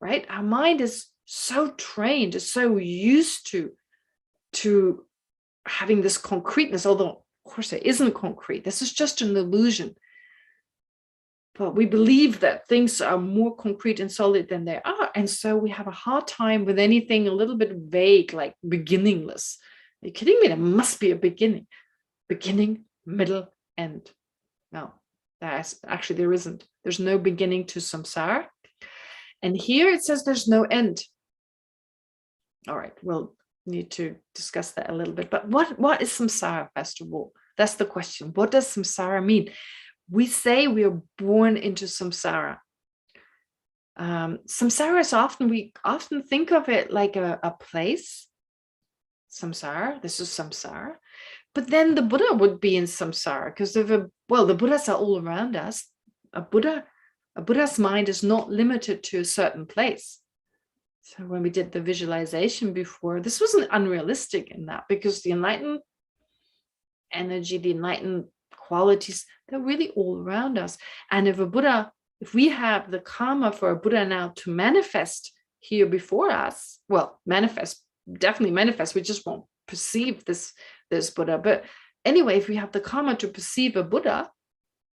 A: right? Our mind is so trained, is so used to having this concreteness, although of course it isn't concrete. This is just an illusion. But we believe that things are more concrete and solid than they are. And so we have a hard time with anything a little bit vague, like beginningless. Are you kidding me? There must be a beginning, middle, end. No, there isn't. There's no beginning to samsara. And here it says there's no end. All right, we'll need to discuss that a little bit. But what is samsara, first of all? That's the question. What does samsara mean? We say we are born into samsara. Samsara is we often think of it like a place. Samsara, this is samsara. But then the Buddha would be in samsara, because the Buddhas are all around us. A Buddha's mind is not limited to a certain place. So when we did the visualization before, this wasn't unrealistic in that, because the enlightened energy, the enlightened qualities, they're really all around us. And if we have the karma for a Buddha now to manifest here before us, well, definitely manifest, we just won't perceive this Buddha. But anyway, if we have the karma to perceive a Buddha,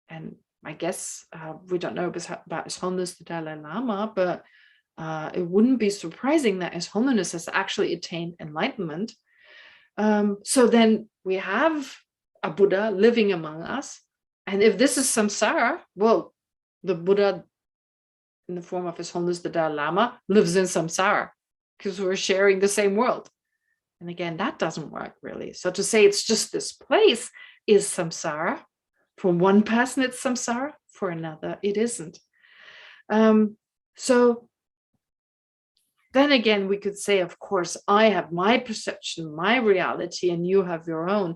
A: and I guess we don't know about His Holiness the Dalai Lama, but it wouldn't be surprising that His Holiness has actually attained enlightenment. So then we have a Buddha living among us. And if this is samsara, well, the Buddha in the form of His Holiness the Dalai Lama, lives in samsara because we're sharing the same world. And again, that doesn't work really. So to say it's just this place is samsara. For one person, it's samsara. For another, it isn't. So then again, we could say, of course, I have my perception, my reality, and you have your own.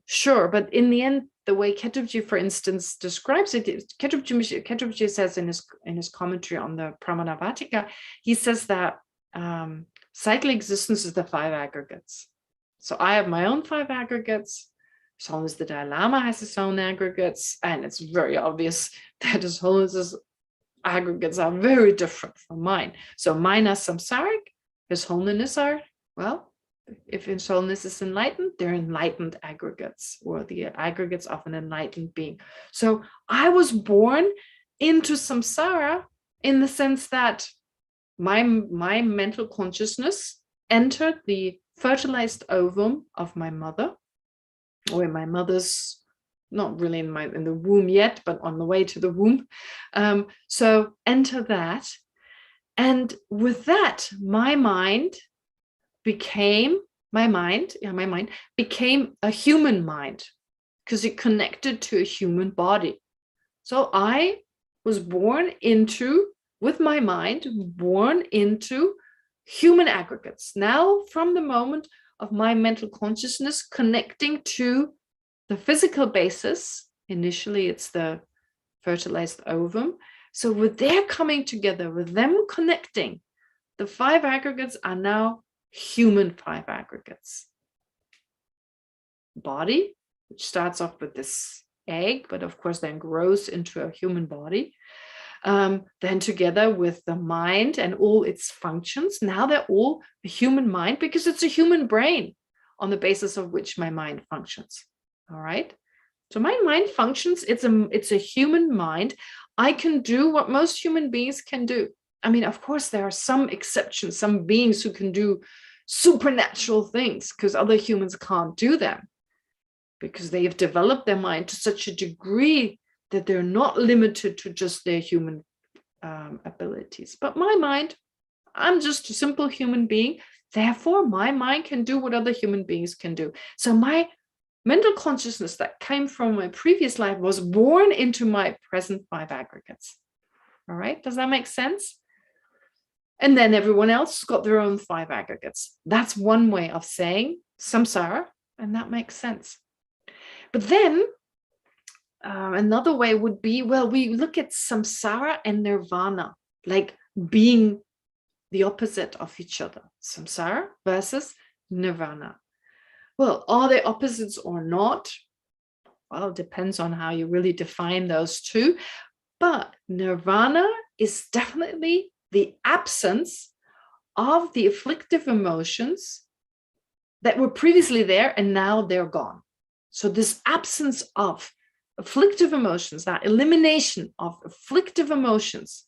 A: Sure, but in the end, the way Ketubji, for instance, describes it, Ketubji says in his commentary on the Pramanavartika, he says that cyclic existence is the 5 aggregates. So I have my own 5 aggregates. His Holiness the Dalai Lama has his own aggregates, and it's very obvious that His Holiness's aggregates are very different from mine. So mine are samsaric, His Holiness are, well, if His Holiness is enlightened, they're enlightened aggregates, or the aggregates of an enlightened being. So I was born into samsara in the sense that my mental consciousness entered the fertilized ovum of my mother, or in my mother's, not really in the womb yet, but on the way to the womb. So enter that. And with that, my mind became a human mind, because it connected to a human body. So I was born into, with my mind, born into human aggregates. Now, from the moment of my mental consciousness connecting to the physical basis, initially it's the fertilized ovum. So with their coming together, with them connecting, the 5 aggregates are now human 5 aggregates. Body, which starts off with this egg, but of course then grows into a human body. Then together with the mind and all its functions, now they're all a human mind, because it's a human brain on the basis of which my mind functions. All right. So my mind functions, it's a human mind. I can do what most human beings can do. I mean, of course, there are some exceptions, some beings who can do supernatural things because other humans can't do them, because they have developed their mind to such a degree that they're not limited to just their human abilities. But my mind, I'm just a simple human being. Therefore, my mind can do what other human beings can do. So my mental consciousness that came from my previous life was born into my present 5 aggregates. All right, does that make sense? And then everyone else got their own 5 aggregates. That's one way of saying samsara, and that makes sense. But then another way would be, well, we look at samsara and nirvana, like being the opposite of each other. Samsara versus nirvana. Well, are they opposites or not? Well, it depends on how you really define those two. But nirvana is definitely the absence of the afflictive emotions that were previously there and now they're gone. So this absence of afflictive emotions, that elimination of afflictive emotions,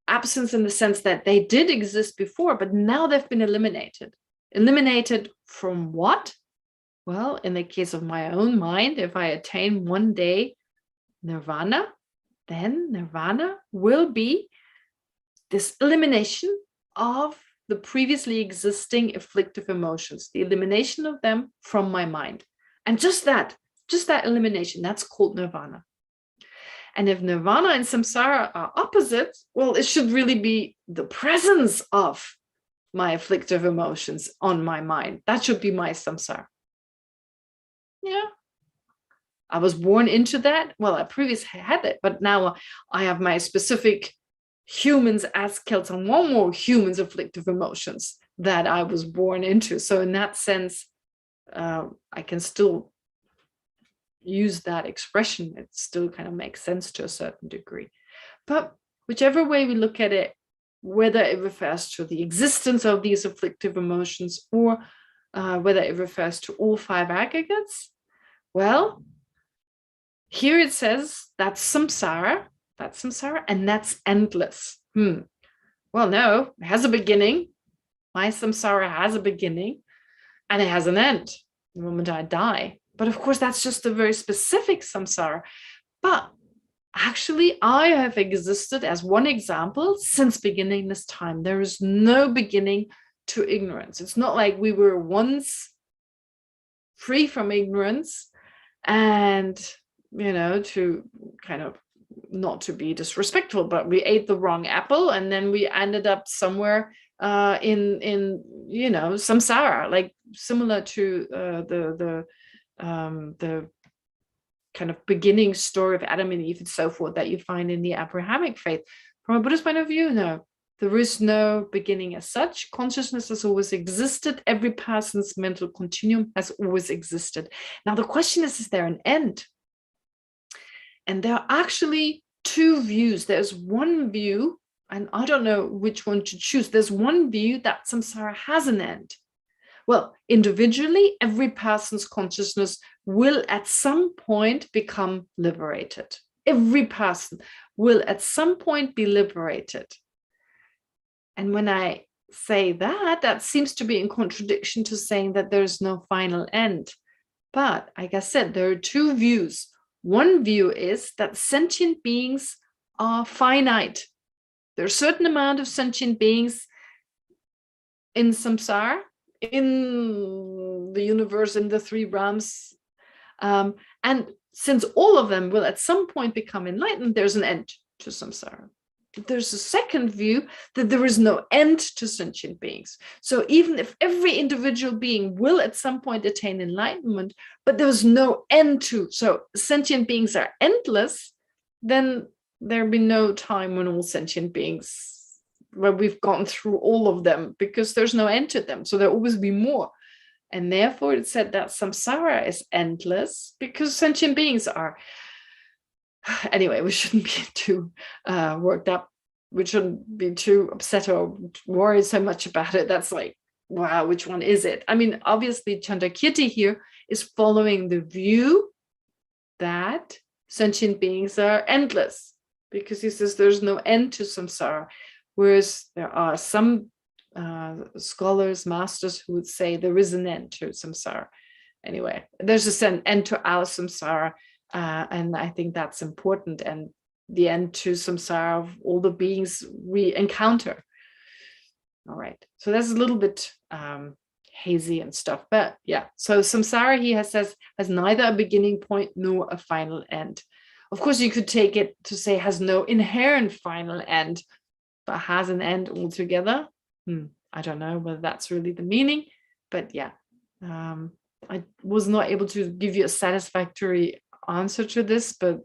A: absence in the sense that they did exist before, but now they've been eliminated. Eliminated from what? Well, in the case of my own mind, if I attain one day nirvana, then nirvana will be this elimination of the previously existing afflictive emotions, the elimination of them from my mind. And just that elimination, that's called nirvana. And if nirvana and samsara are opposite, well, it should really be the presence of my afflictive emotions on my mind. That should be my samsara. Yeah. I was born into that. Well, I previously had it, but now I have my specific humans as Kelsang Wangmo humans afflictive emotions that I was born into. So in that sense, I can still use that expression. It still kind of makes sense to a certain degree. But whichever way we look at it, whether it refers to the existence of these afflictive emotions or whether it refers to all 5 aggregates, well, here it says that's samsara, and that's endless. Well, no, it has a beginning. My samsara has a beginning and it has an end the moment I die. But of course, that's just a very specific samsara. But actually, I have existed as one example since beginningless time. There is no beginning to ignorance. It's not like we were once free from ignorance and, to kind of, not to be disrespectful, but we ate the wrong apple and then we ended up somewhere in samsara, like similar to the kind of beginning story of Adam and Eve and so forth that you find in the Abrahamic faith. From a Buddhist point of view, no, there is no beginning as such. Consciousness has always existed. Every person's mental continuum has always existed. Now the question is there an end? And there are actually two views. There's one view, and I don't know which one to choose. There's one view that samsara has an end. Well, individually, every person's consciousness will at some point become liberated. Every person will at some point be liberated. And when I say that, that seems to be in contradiction to saying that there's no final end. But like I said, there are two views. One view is that sentient beings are finite. There's a certain amount of sentient beings in samsara, in the universe, in the three realms. And since all of them will at some point become enlightened, there's an end to samsara. There's a second view that there is no end to sentient beings. So even if every individual being will at some point attain enlightenment, but there's no end to, so sentient beings are endless, then there'll be no time when all sentient beings, where we've gone through all of them, because there's no end to them. So there'll always be more. And therefore it's said that samsara is endless because sentient beings are. Anyway, we shouldn't be too worked up. We shouldn't be too upset or worried so much about it. That's like, wow, which one is it? I mean, obviously Chandrakirti here is following the view that sentient beings are endless, because he says there's no end to samsara. Whereas there are some scholars, masters, who would say there is an end to samsara. Anyway, there's just an end to our samsara. And I think that's important, and the end to samsara of all the beings we encounter. All right, so that's a little bit hazy and stuff, but yeah. So samsara, he says, has neither a beginning point nor a final end. Of course, you could take it to say has no inherent final end, but has an end altogether. I don't know whether that's really the meaning, but yeah, I was not able to give you a satisfactory answer to this, but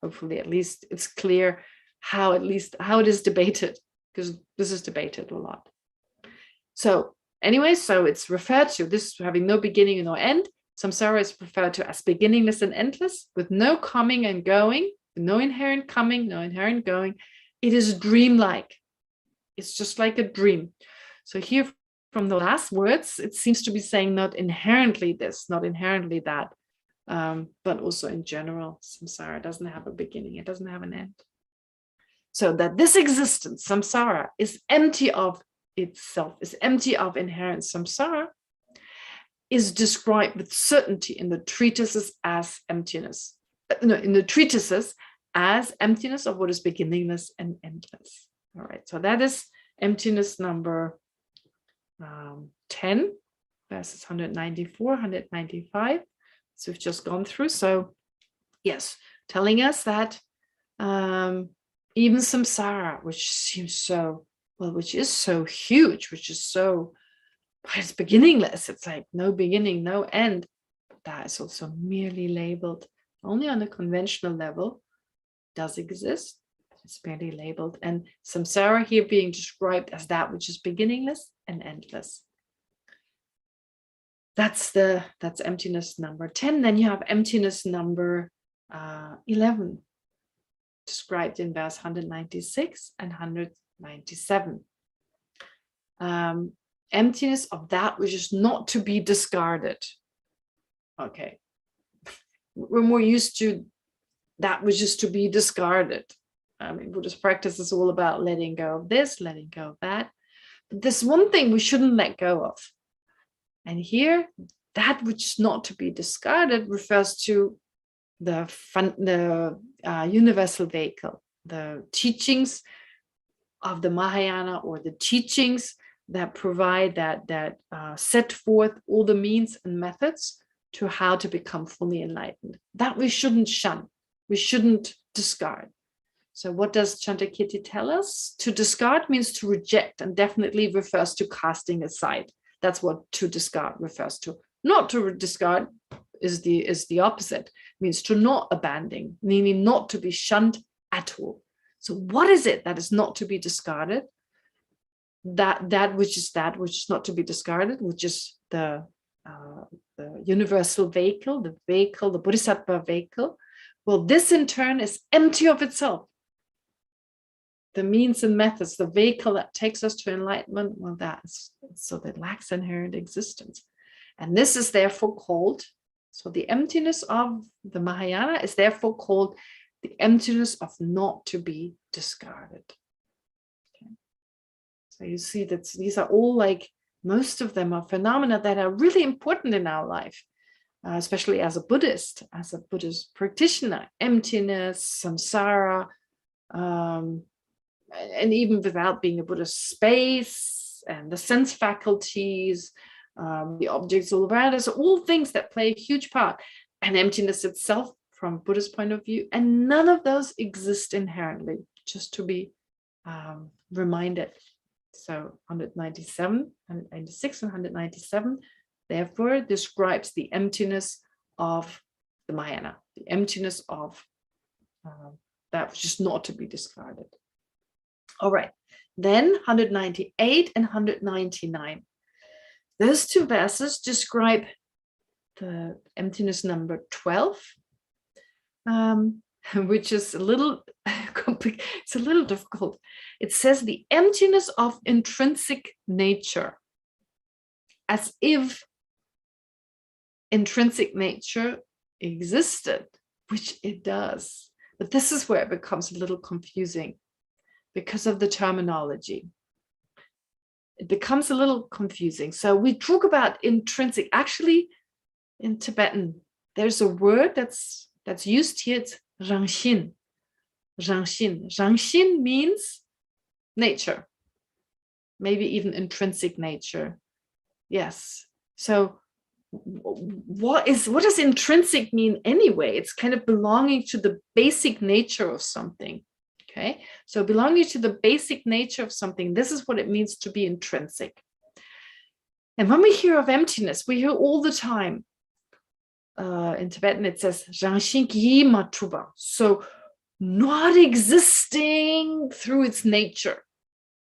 A: hopefully at least it's clear how it is debated, because this is debated a lot. So anyway, so it's referred to, this having no beginning and no end. Samsara is referred to as beginningless and endless, with no coming and going, no inherent coming, no inherent going. It is dreamlike. It's just like a dream. So here, from the last words, it seems to be saying not inherently this, not inherently that. But also in general, samsara doesn't have a beginning, it doesn't have an end. So that this existence, samsara, is empty of itself, is empty of inherent samsara, is described with certainty in the treatises as emptiness. In the treatises as emptiness of what is beginningless and endless. All right, so that is emptiness number 10, verses 194, 195. So we've just gone through. So yes, telling us that even samsara, which seems so, well, which is so huge, which is so, it's beginningless. It's like no beginning, no end. But that is also merely labeled only on a conventional level. Does exist. It's merely labeled. And samsara here being described as that which is beginningless and endless. That's emptiness number 10. Then you have emptiness number 11, described in verse 196 and 197. Emptiness of that which is not to be discarded. Okay. We're more used to that which is to be discarded. I mean, Buddhist practice is all about letting go of this, letting go of that. But there's one thing we shouldn't let go of. And here, that which is not to be discarded refers to universal vehicle, the teachings of the Mahayana, or the teachings that provide that set forth all the means and methods to how to become fully enlightened. That we shouldn't shun, we shouldn't discard. So what does Chandrakirti tell us? To discard means to reject, and definitely refers to casting aside. That's what to discard refers to. Not to discard is the opposite, means to not abandon, meaning not to be shunned at all. So what is it that is not to be discarded? That which is not to be discarded, which is the universal vehicle, the Bodhisattva vehicle. Well, this in turn is empty of itself. The means and methods, the vehicle that takes us to enlightenment, well, that lacks inherent existence. And this is therefore called, so the emptiness of the Mahayana is therefore called the emptiness of not to be discarded. Okay. So you see that these are all, like, most of them are phenomena that are really important in our life, especially as a Buddhist practitioner. Emptiness, samsara, and even without being a Buddhist, space and the sense faculties, the objects all around us, all things that play a huge part, and emptiness itself from Buddhist point of view. And none of those exist inherently, just to be reminded. So 197, 196, and 197, therefore, describes the emptiness of the Mahayana, the emptiness of that which is not to be discarded. All right, then 198 and 199. Those two verses describe the emptiness number 12, which is a little complicated. It's a little difficult. It says the emptiness of intrinsic nature, as if intrinsic nature existed, which it does. But this is where it becomes a little confusing because of the terminology. It becomes a little confusing. So we talk about intrinsic. Actually, in Tibetan, there's a word that's used here. It's rangshin. Rangshin. Rangshin means nature, maybe even intrinsic nature. Yes. So what does intrinsic mean anyway? It's kind of belonging to the basic nature of something. Okay, so belonging to the basic nature of something, this is what it means to be intrinsic. And when we hear of emptiness, we hear all the time, in Tibetan it says, Rangshin Ki Matuba, so not existing through its nature.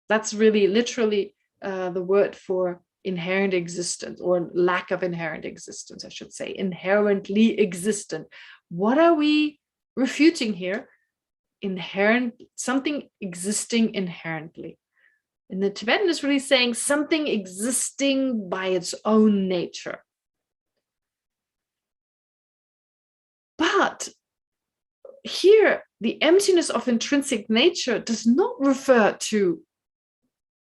A: That's really literally the word for inherent existence, or lack of inherent existence, I should say, inherently existent. What are we refuting here? Inherent, something existing inherently. And the Tibetan is really saying something existing by its own nature. But here, the emptiness of intrinsic nature does not refer to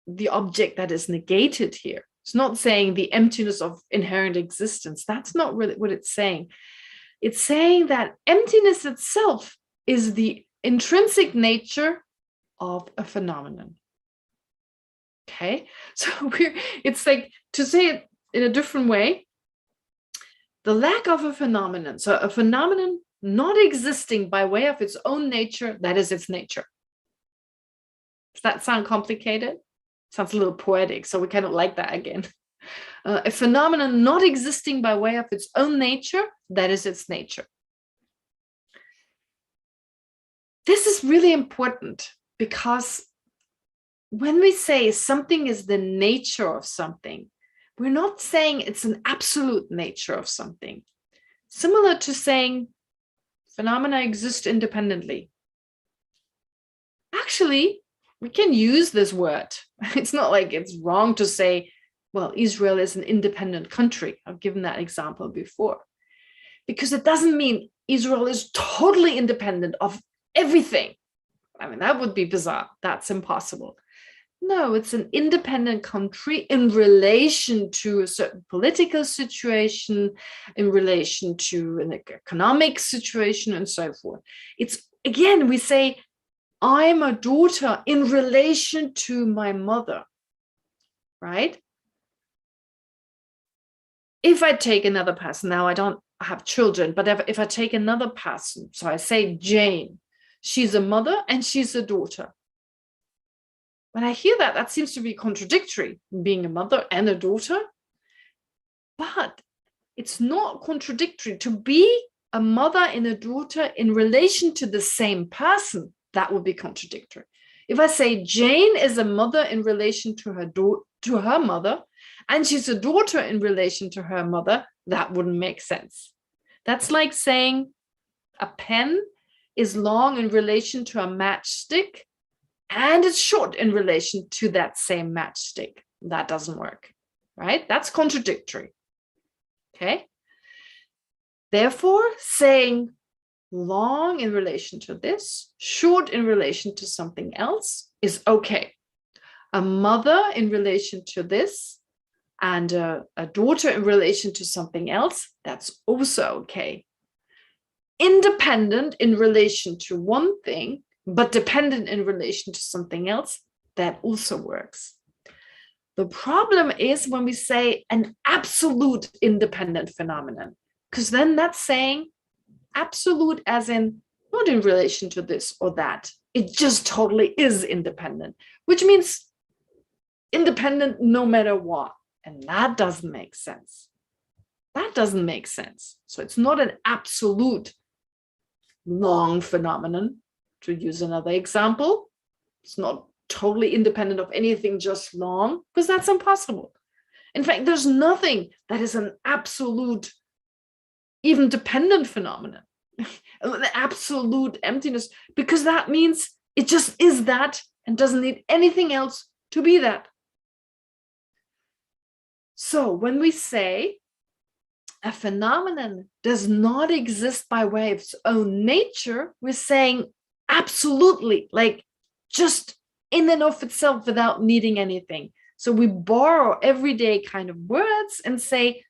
A: the object that is negated here. It's not saying the emptiness of inherent existence. That's not really what it's saying. It's saying that emptiness itself is the intrinsic nature of a phenomenon. Okay, so it's like, to say it in a different way, the lack of a phenomenon, so a phenomenon not existing by way of its own nature, that is its nature. Does that sound complicated? Sounds a little poetic, so we kind of like that again. A phenomenon not existing by way of its own nature, that is its nature. This is really important, because when we say something is the nature of something, we're not saying it's an absolute nature of something. Similar to saying phenomena exist independently. Actually, we can use this word. It's not like it's wrong to say, well, Israel is an independent country. I've given that example before. Because it doesn't mean Israel is totally independent of everything. I mean, that would be bizarre. That's impossible. No, it's an independent country in relation to a certain political situation, in relation to an economic situation, and so forth. It's, again, we say, I'm a daughter in relation to my mother, right? If I take another person, now I don't have children, but if I take another person, so I say Jane, she's a mother and she's a daughter. When I hear that, that seems to be contradictory, being a mother and a daughter. But it's not contradictory to be a mother and a daughter in relation to the same person. That would be contradictory. If I say Jane is a mother in relation to her mother, and she's a daughter in relation to her mother, that wouldn't make sense. That's like saying a pen is long in relation to a matchstick, and it's short in relation to that same matchstick. That doesn't work, right? That's contradictory. Okay. Therefore, saying long in relation to this, short in relation to something else is okay. A mother in relation to this and a daughter in relation to something else, that's also okay. Independent in relation to one thing, but dependent in relation to something else, that also works. The problem is when we say an absolute independent phenomenon, because then that's saying absolute as in not in relation to this or that. It just totally is independent, which means independent no matter what. And that doesn't make sense. That doesn't make sense. So it's not an absolute long phenomenon. To use another example, it's not totally independent of anything, just long, because that's impossible. In fact, there's nothing that is an absolute, even dependent phenomenon, the absolute emptiness, because that means it just is that and doesn't need anything else to be that. So when we say a phenomenon does not exist by way of its own nature, we're saying absolutely, like just in and of itself without needing anything. So we borrow everyday kind of words and say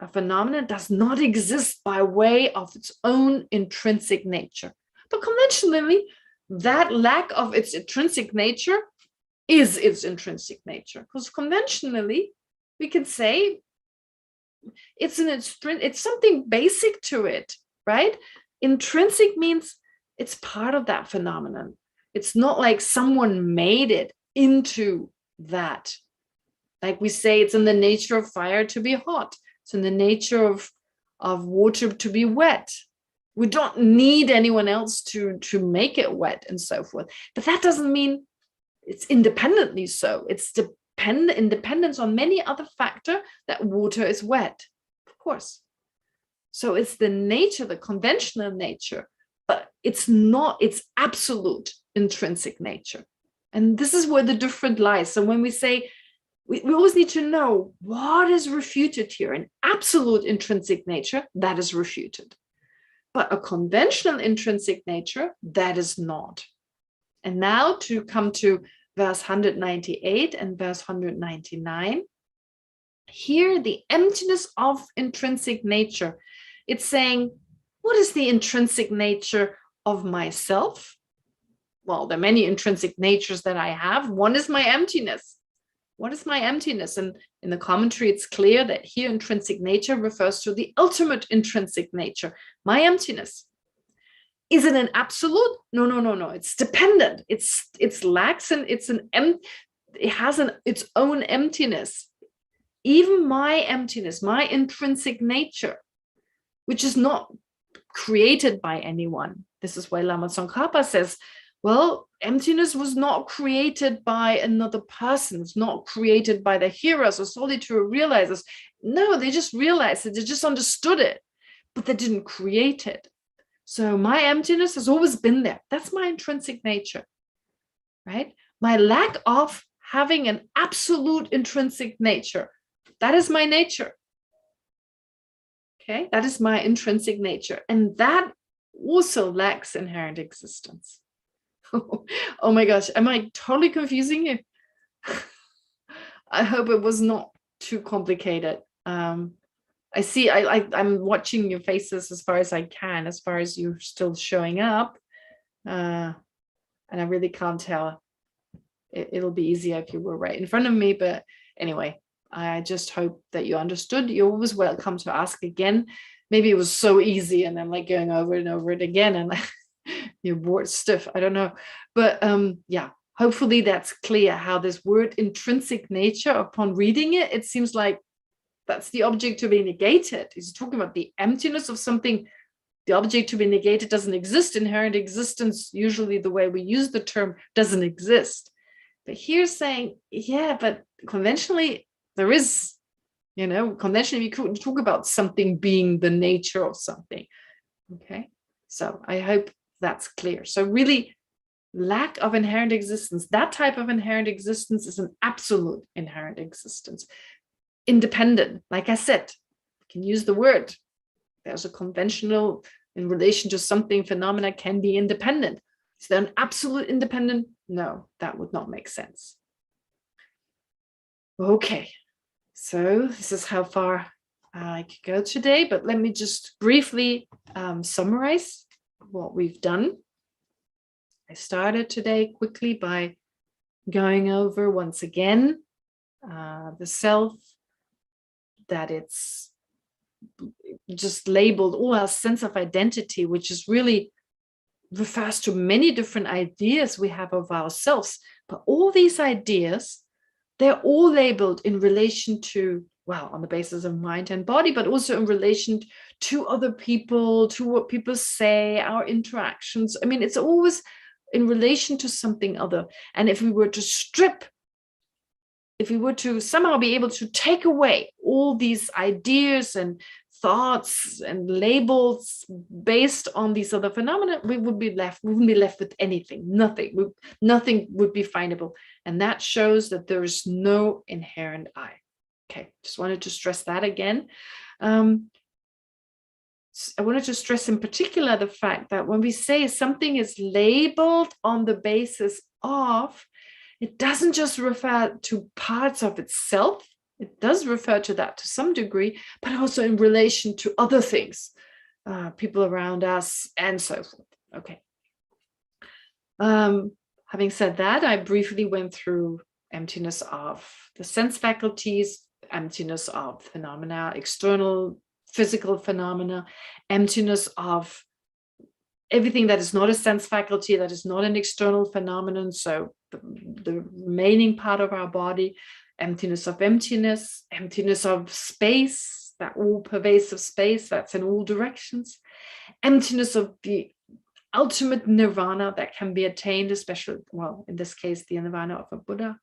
A: a phenomenon does not exist by way of its own intrinsic nature. But conventionally, that lack of its intrinsic nature is its intrinsic nature. Because conventionally, we can say it's something basic to it, right? Intrinsic means it's part of that phenomenon. It's not like someone made it into that. Like we say, it's in the nature of fire to be hot. It's in the nature of water to be wet. We don't need anyone else to make it wet and so forth. But that doesn't mean it's independently so. It's independence on many other factors that water is wet, of course. So it's the nature, the conventional nature, but it's not its absolute intrinsic nature. And this is where the difference lies. So when we say, we always need to know what is refuted here. An absolute intrinsic nature, that is refuted. But a conventional intrinsic nature, that is not. And now to come to verse 198 and verse 199. Here, the emptiness of intrinsic nature. It's saying, what is the intrinsic nature of myself? Well, there are many intrinsic natures that I have. One is my emptiness. What is my emptiness? And in the commentary, it's clear that here intrinsic nature refers to the ultimate intrinsic nature, my emptiness. Is it an absolute? No. It's dependent. It's lax and it has its own emptiness. Even my emptiness, my intrinsic nature, which is not created by anyone. This is why Lama Tsongkhapa says, well, emptiness was not created by another person. It's not created by the hearers or solitary realizers. No, they just realized it. They just understood it, but they didn't create it. So my emptiness has always been there. That's my intrinsic nature, right? My lack of having an absolute intrinsic nature, that is my nature. Okay, that is my intrinsic nature. And that also lacks inherent existence. Oh my gosh, am I totally confusing you? I hope it was not too complicated. I see, I'm watching your faces as far as I can, as far as you're still showing up. And I really can't tell. It'll be easier if you were right in front of me. But anyway, I just hope that you understood. You're always welcome to ask again. Maybe it was so easy and I'm like going over and over it again and you're bored stiff. I don't know. But yeah, hopefully that's clear how this word intrinsic nature, upon reading it, it seems like that's the object to be negated. He's talking about the emptiness of something. The object to be negated doesn't exist. Inherent existence, usually the way we use the term, doesn't exist. But here's saying, yeah, but conventionally there is, conventionally we could talk about something being the nature of something. Okay, so I hope that's clear. So really, lack of inherent existence, that type of inherent existence is an absolute inherent existence. Independent, like I said, you can use the word. There's a conventional in relation to something, phenomena can be independent. Is there an absolute independent? No, that would not make sense. Okay, so this is how far I could go today, but let me just briefly summarize what we've done. I started today quickly by going over once again the self, that it's just labeled all our sense of identity, which is really refers to many different ideas we have of ourselves. But all these ideas, they're all labeled in relation to, well, on the basis of mind and body, but also in relation to other people, to what people say, our interactions. I mean, it's always in relation to something other. And if we were to somehow be able to take away all these ideas and thoughts and labels based on these other phenomena, we wouldn't be left with anything, nothing would be findable. And that shows that there is no inherent I. Okay, just wanted to stress that again. I wanted to stress in particular the fact that when we say something is labeled on the basis of, it doesn't just refer to parts of itself. It does refer to that to some degree, but also in relation to other things, people around us, and so forth. Okay. Having said that, I briefly went through emptiness of the sense faculties, emptiness of phenomena, external physical phenomena, emptiness of everything that is not a sense faculty, that is not an external phenomenon. So the remaining part of our body, emptiness of emptiness, emptiness of space, that all pervasive space that's in all directions, emptiness of the ultimate nirvana that can be attained, especially, well, in this case, the nirvana of a Buddha,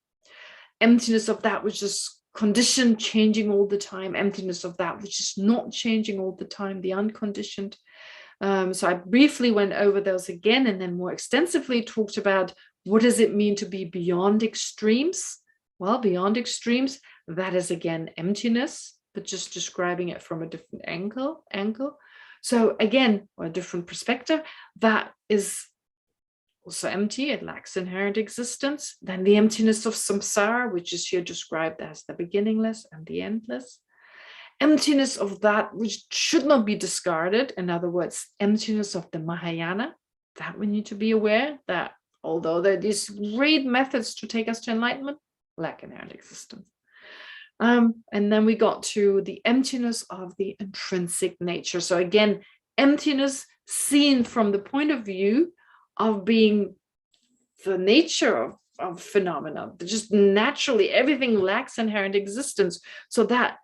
A: emptiness of that which is conditioned, changing all the time, emptiness of that which is not changing all the time, the unconditioned. So I briefly went over those again, and then more extensively talked about what does it mean to be beyond extremes? Well, beyond extremes, that is again emptiness, but just describing it from a different angle. So again, or a different perspective, that is also empty, it lacks inherent existence. Then the emptiness of samsara, which is here described as the beginningless and the endless. Emptiness of that which should not be discarded. In other words, emptiness of the Mahayana, that we need to be aware that although there are these great methods to take us to enlightenment, lack inherent existence. And then we got to the emptiness of the intrinsic nature. So again, emptiness seen from the point of view of being the nature of phenomena. Just naturally, everything lacks inherent existence. So that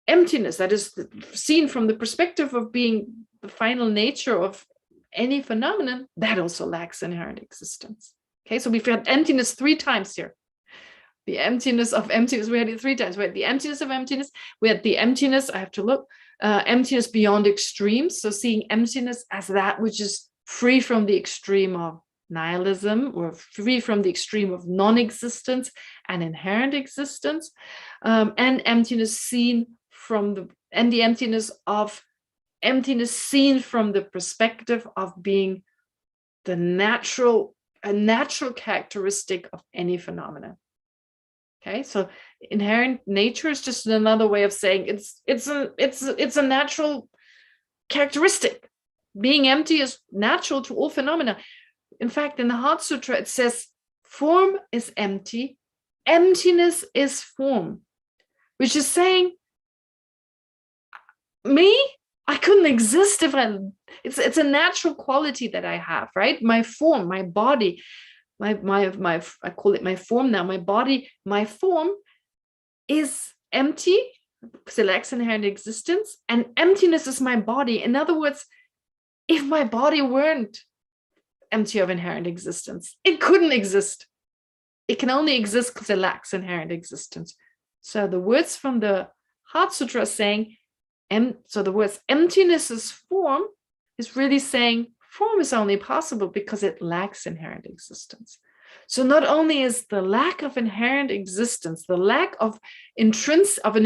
A: emptiness that is seen from the perspective of being the final nature of any phenomenon, that also lacks inherent existence. Okay, so we've had emptiness 3 times here. The emptiness of emptiness, we had it 3 times. We had the emptiness of emptiness, we had the emptiness, I have to look, emptiness beyond extremes. So seeing emptiness as that which is free from the extreme of nihilism, or free from the extreme of non-existence and inherent existence, and emptiness seen from the emptiness seen from the perspective of being a natural characteristic of any phenomena. Okay, so inherent nature is just another way of saying it's a natural characteristic. Being empty is natural to all phenomena. In fact, in the Heart Sutra, it says form is empty, emptiness is form, which is saying me, I couldn't exist if it's a natural quality that I have, right? My form, my body, my I call it my form now. My body, my form is empty because it lacks inherent existence, and emptiness is my body. In other words, if my body weren't empty of inherent existence, it couldn't exist. It can only exist because it lacks inherent existence. So the words from the Heart Sutra are saying, so the words emptiness is form is really saying form is only possible because it lacks inherent existence. So not only is the lack of inherent existence, the lack of an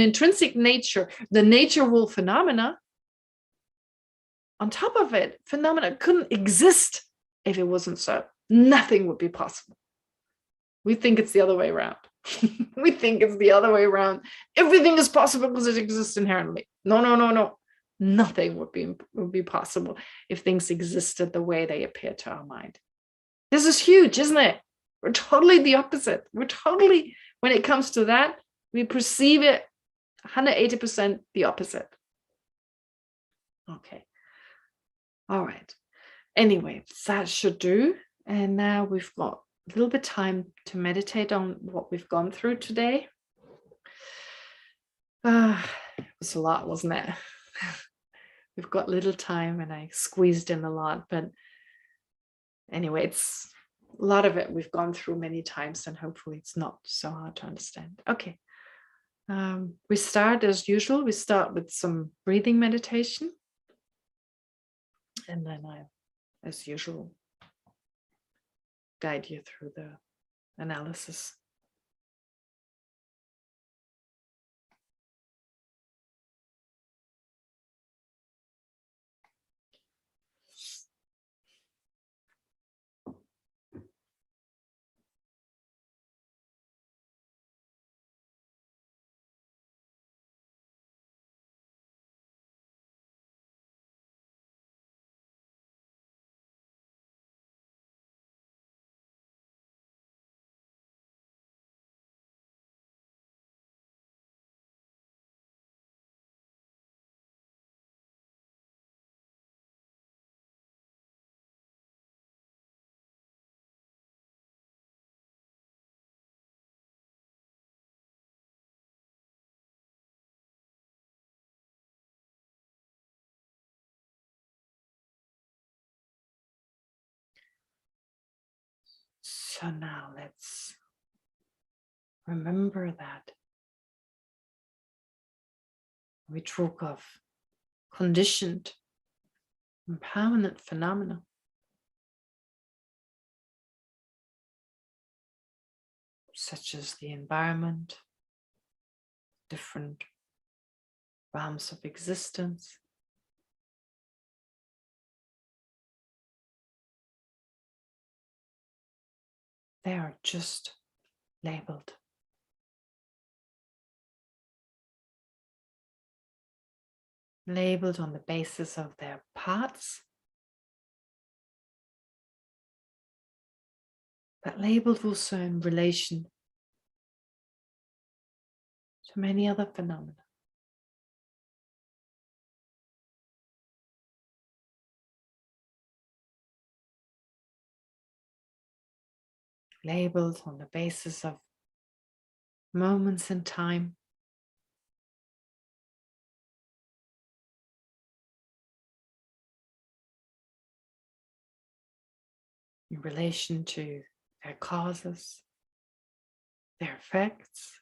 A: intrinsic nature, the nature of all phenomena, on top of it, phenomena couldn't exist if it wasn't so. Nothing would be possible. We think it's the other way around. We think it's the other way around. Everything is possible because it exists inherently. No. Nothing would be possible if things existed the way they appear to our mind. This is huge, isn't it? We're totally the opposite. When it comes to that, we perceive it 180% the opposite. Okay. All right. Anyway, that should do. And now we've got a little bit of time to meditate on what we've gone through today. It was a lot, wasn't it? We've got little time and I squeezed in a lot, but anyway, it's a lot of it we've gone through many times and hopefully it's not so hard to understand. Okay. We start as usual. We start with some breathing meditation. And then I, as usual, guide you through the analysis. So now let's remember that we talk of conditioned and permanent phenomena, such as the environment, different realms of existence. They are just labeled. Labeled on the basis of their parts, but labeled also in relation to many other phenomena. Labeled on the basis of moments in time, in relation to their causes, their effects,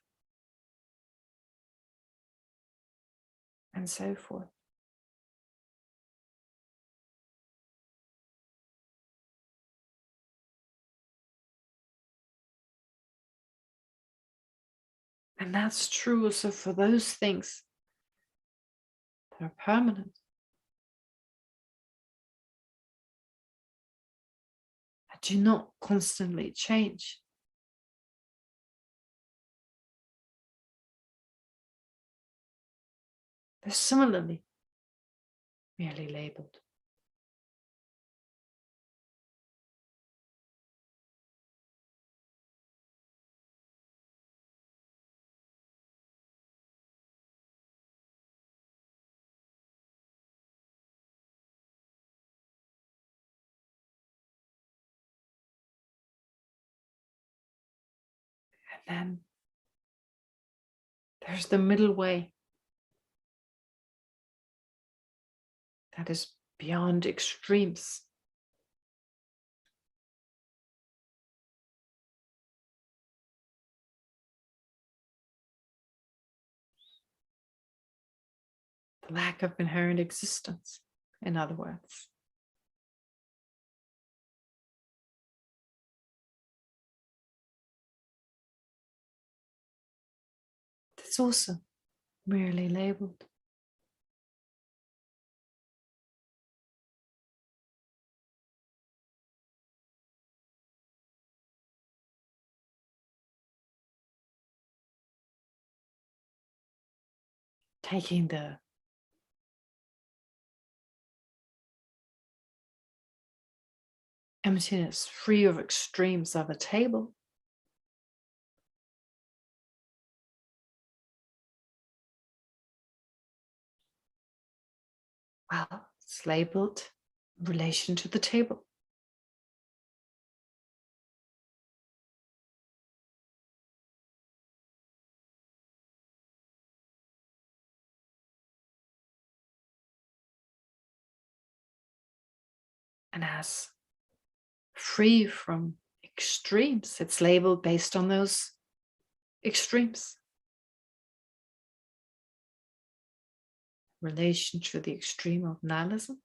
A: and so forth. And that's true also for those things that are permanent, that do not constantly change. they're similarly merely labeled. And then there's the middle way that is beyond extremes. The lack of inherent existence, in other words. It's also merely labeled. Taking the emptiness free of extremes of a table, well, it's labeled in relation to the table. And as free from extremes, it's labeled based on those extremes. Relation to the extreme of nihilism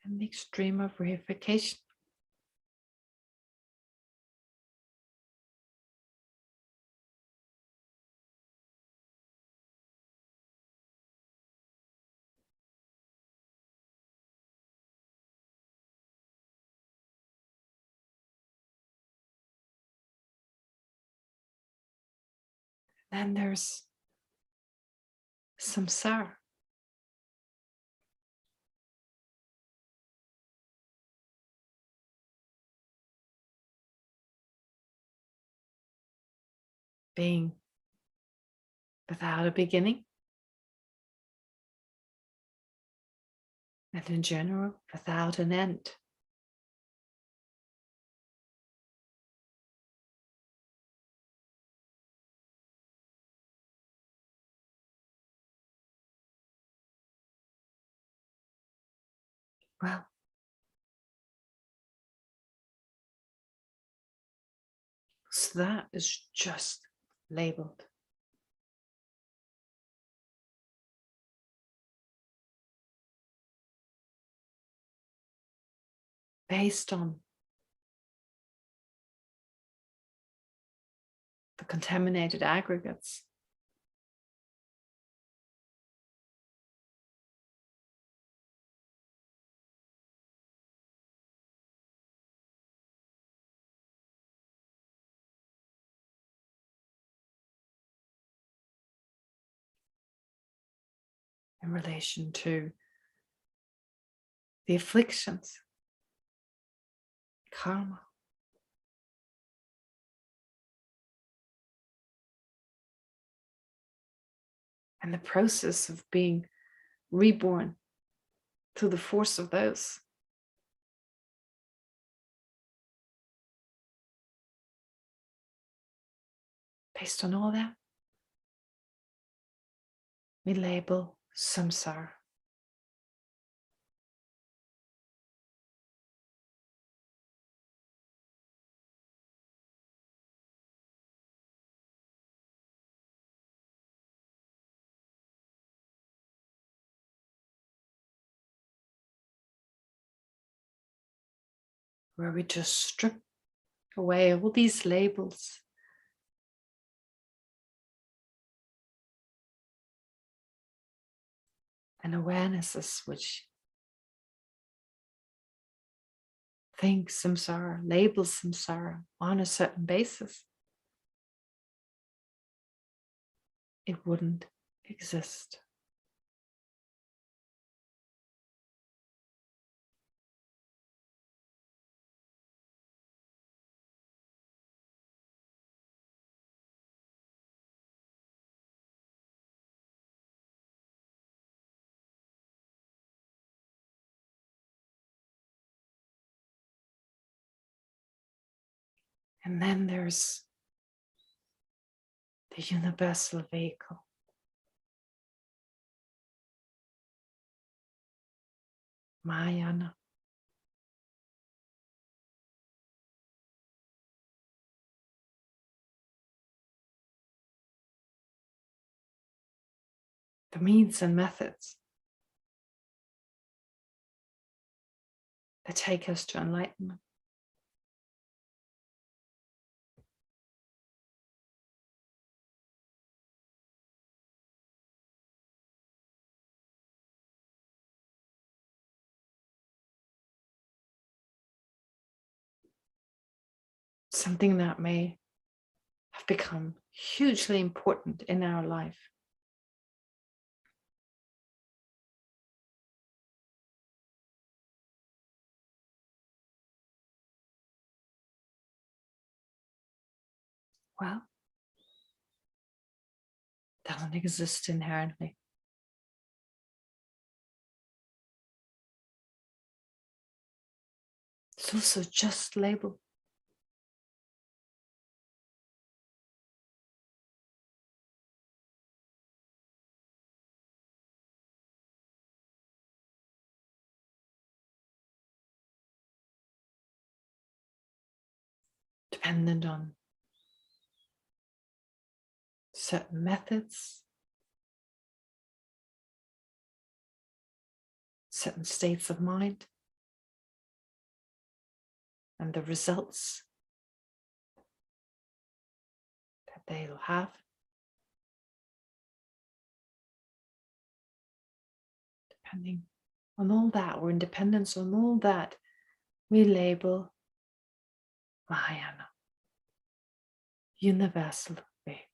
A: and the extreme of reification. Then there's samsara. Being without a beginning. And in general, without an end. Well, so that is just labeled. Based on the contaminated aggregates. In relation to the afflictions, karma, and the process of being reborn through the force of those. Based on all that, we label samsara. Where we just strip away all these labels and awarenesses which think samsara, label samsara on a certain basis. it wouldn't exist. And then there's the universal vehicle. Mahayana. The means and methods that take us to enlightenment. Something that may have become hugely important in our life. Well, doesn't exist inherently. It's also just labeled. Dependent on certain methods, certain states of mind, and the results that they'll have. Depending on all that, or in dependence on all that, we label Mahayana, universal vehicle.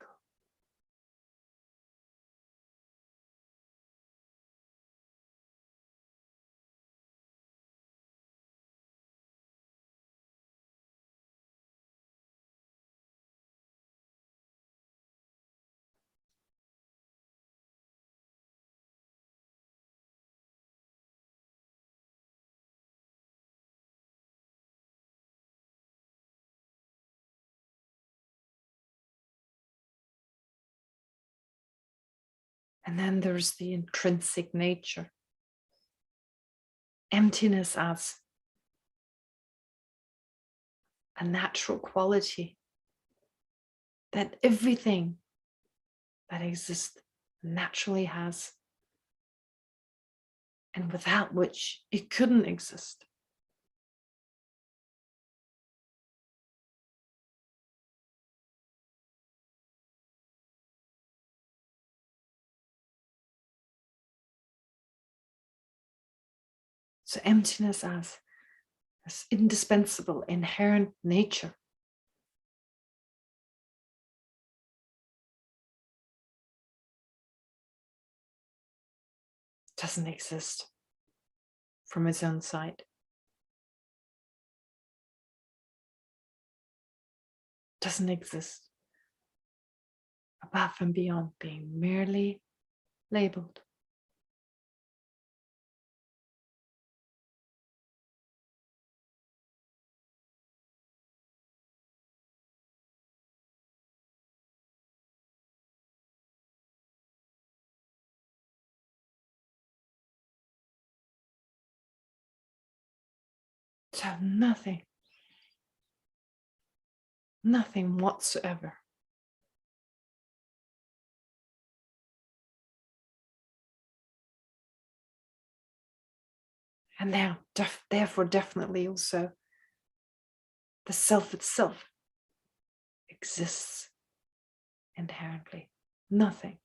A: And then there's the intrinsic nature. Emptiness as a natural quality that everything that exists naturally has, and without which it couldn't exist. So emptiness as indispensable, inherent nature. Doesn't exist from its own side. Doesn't exist above and beyond being merely labeled. So nothing whatsoever and now therefore definitely also the self itself exists inherently. Nothing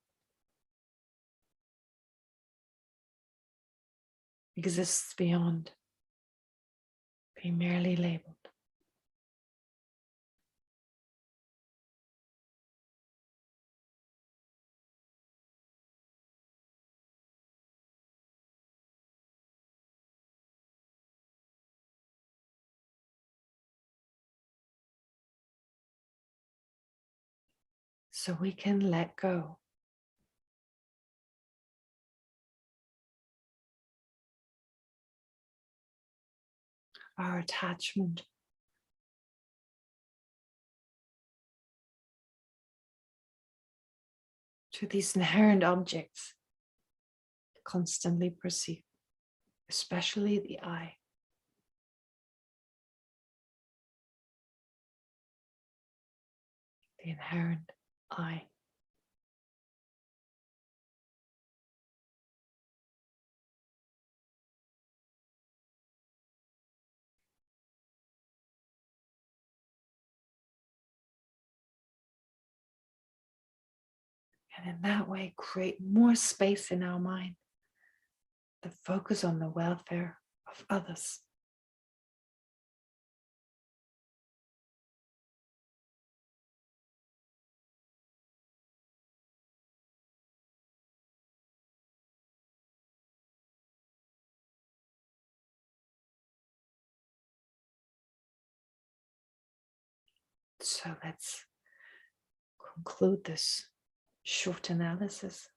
A: exists beyond being merely labeled. so we can let go. Our attachment to these inherent objects constantly perceive, especially the I. The inherent I. And in that way, create more space in our mind to focus on the welfare of others. So let's conclude this short analysis,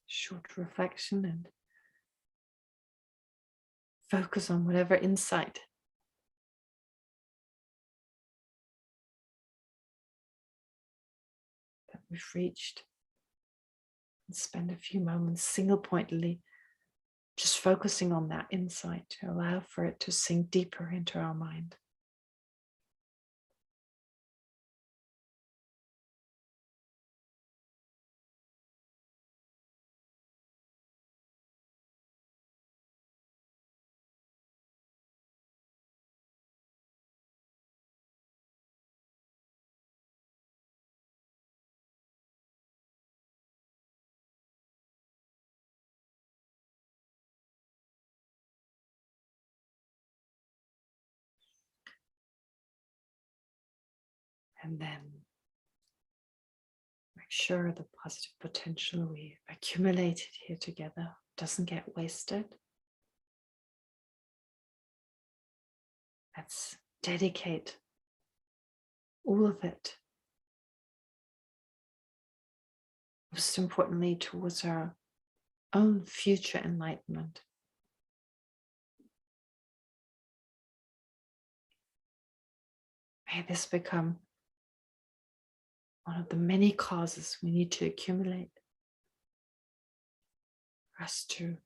A: short reflection, and focus on whatever insight that we've reached, and spend a few moments single-pointedly just focusing on that insight to allow for it to sink deeper into our mind. And then make sure the positive potential we accumulated here together doesn't get wasted. Let's dedicate all of it, most importantly, towards our own future enlightenment. May this become one of the many causes we need to accumulate for us to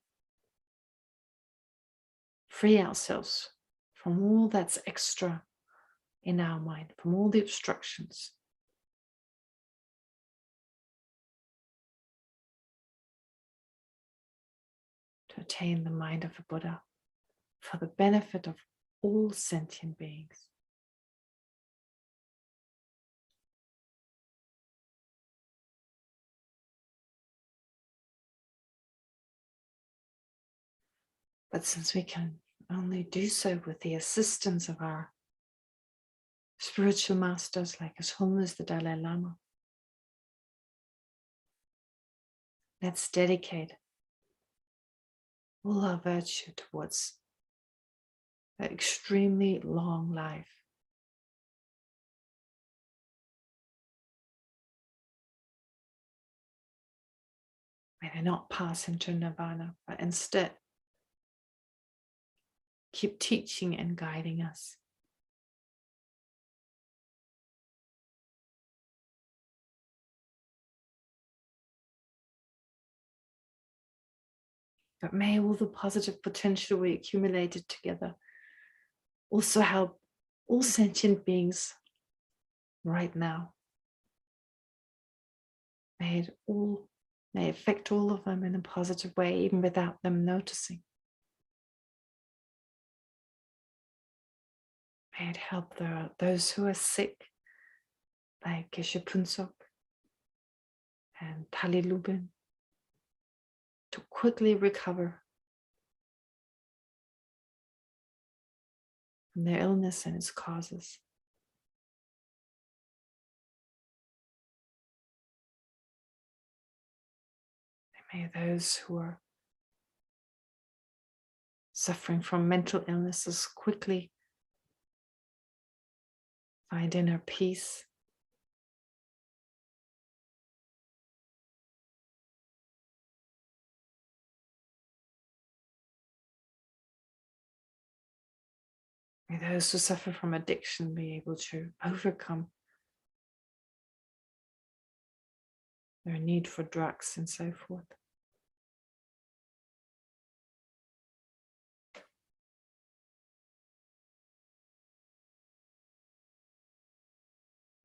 A: free ourselves from all that's extra in our mind, from all the obstructions. To attain the mind of a Buddha for the benefit of all sentient beings. But since we can only do so with the assistance of our spiritual masters like His Holiness the Dalai Lama, let's dedicate all our virtue towards an extremely long life. May they not pass into Nirvana, but instead keep teaching and guiding us. But may all the positive potential we accumulated together also help all sentient beings right now. May it affect all of them in a positive way, even without them noticing. May it help those who are sick, like Geshe and Tali Lubin, to quickly recover from their illness and its causes. And may those who are suffering from mental illnesses quickly find inner peace. May those who suffer from addiction be able to overcome their need for drugs and so forth.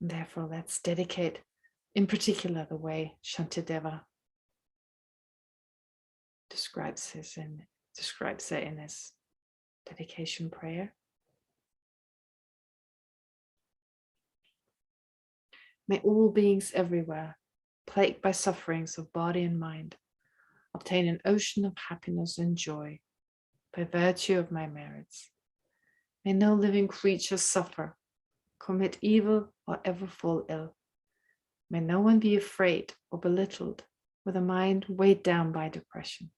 A: And therefore, let's dedicate, in particular, the way Shantideva describes it in his dedication prayer. May all beings everywhere, plagued by sufferings of body and mind, obtain an ocean of happiness and joy by virtue of my merits. May no living creature suffer, commit evil, or ever fall ill. May no one be afraid or belittled with a mind weighed down by depression.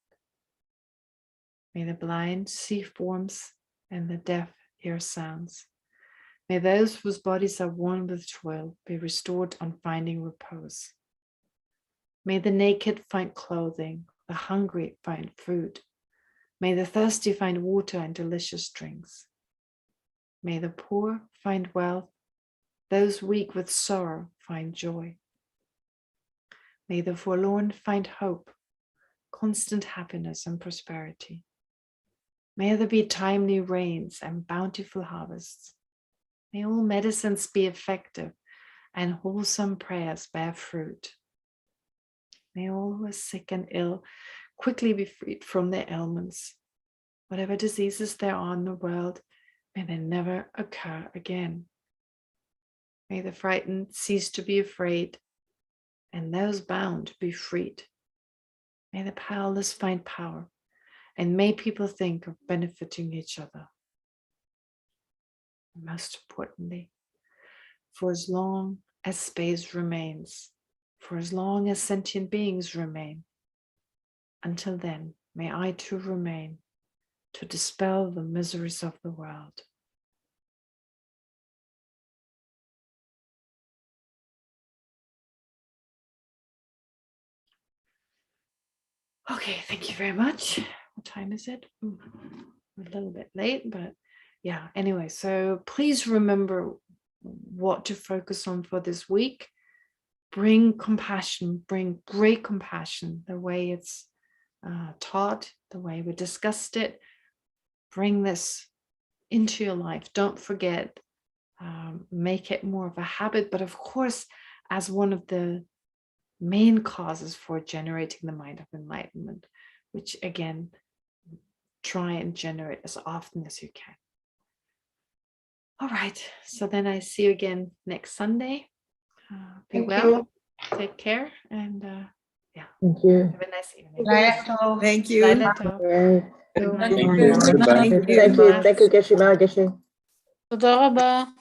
A: May the blind see forms and the deaf hear sounds. May those whose bodies are worn with toil be restored on finding repose. May the naked find clothing, the hungry find food. May the thirsty find water and delicious drinks. May the poor find wealth, those weak with sorrow find joy. May the forlorn find hope, constant happiness and prosperity. May there be timely rains and bountiful harvests. May all medicines be effective and wholesome prayers bear fruit. May all who are sick and ill quickly be freed from their ailments. Whatever diseases there are in the world, may they never occur again. May the frightened cease to be afraid, and those bound be freed. May the powerless find power, and may people think of benefiting each other. And most importantly, for as long as space remains, for as long as sentient beings remain, until then, may I too remain to dispel the miseries of the world. Okay, thank you very much. What time is it? Ooh, a little bit late, but yeah, anyway, so please remember what to focus on for this week. Bring compassion, bring great compassion, the way it's taught, the way we discussed it. Bring this into your life. Don't forget, make it more of a habit, but of course, as one of the main causes for generating the mind of enlightenment, which again, try and generate as often as you can. All right, so then I see you again next Sunday. Be
B: Thank
A: well,
B: you.
A: take care, and yeah,
C: Thank you.
A: have a nice evening.
D: Thank you.
A: Laila tov.
C: Yeah.
D: Good
E: Thank
D: night.
E: you.
C: Thank you, Geshe-ma, Geshe.
E: תודה רבה.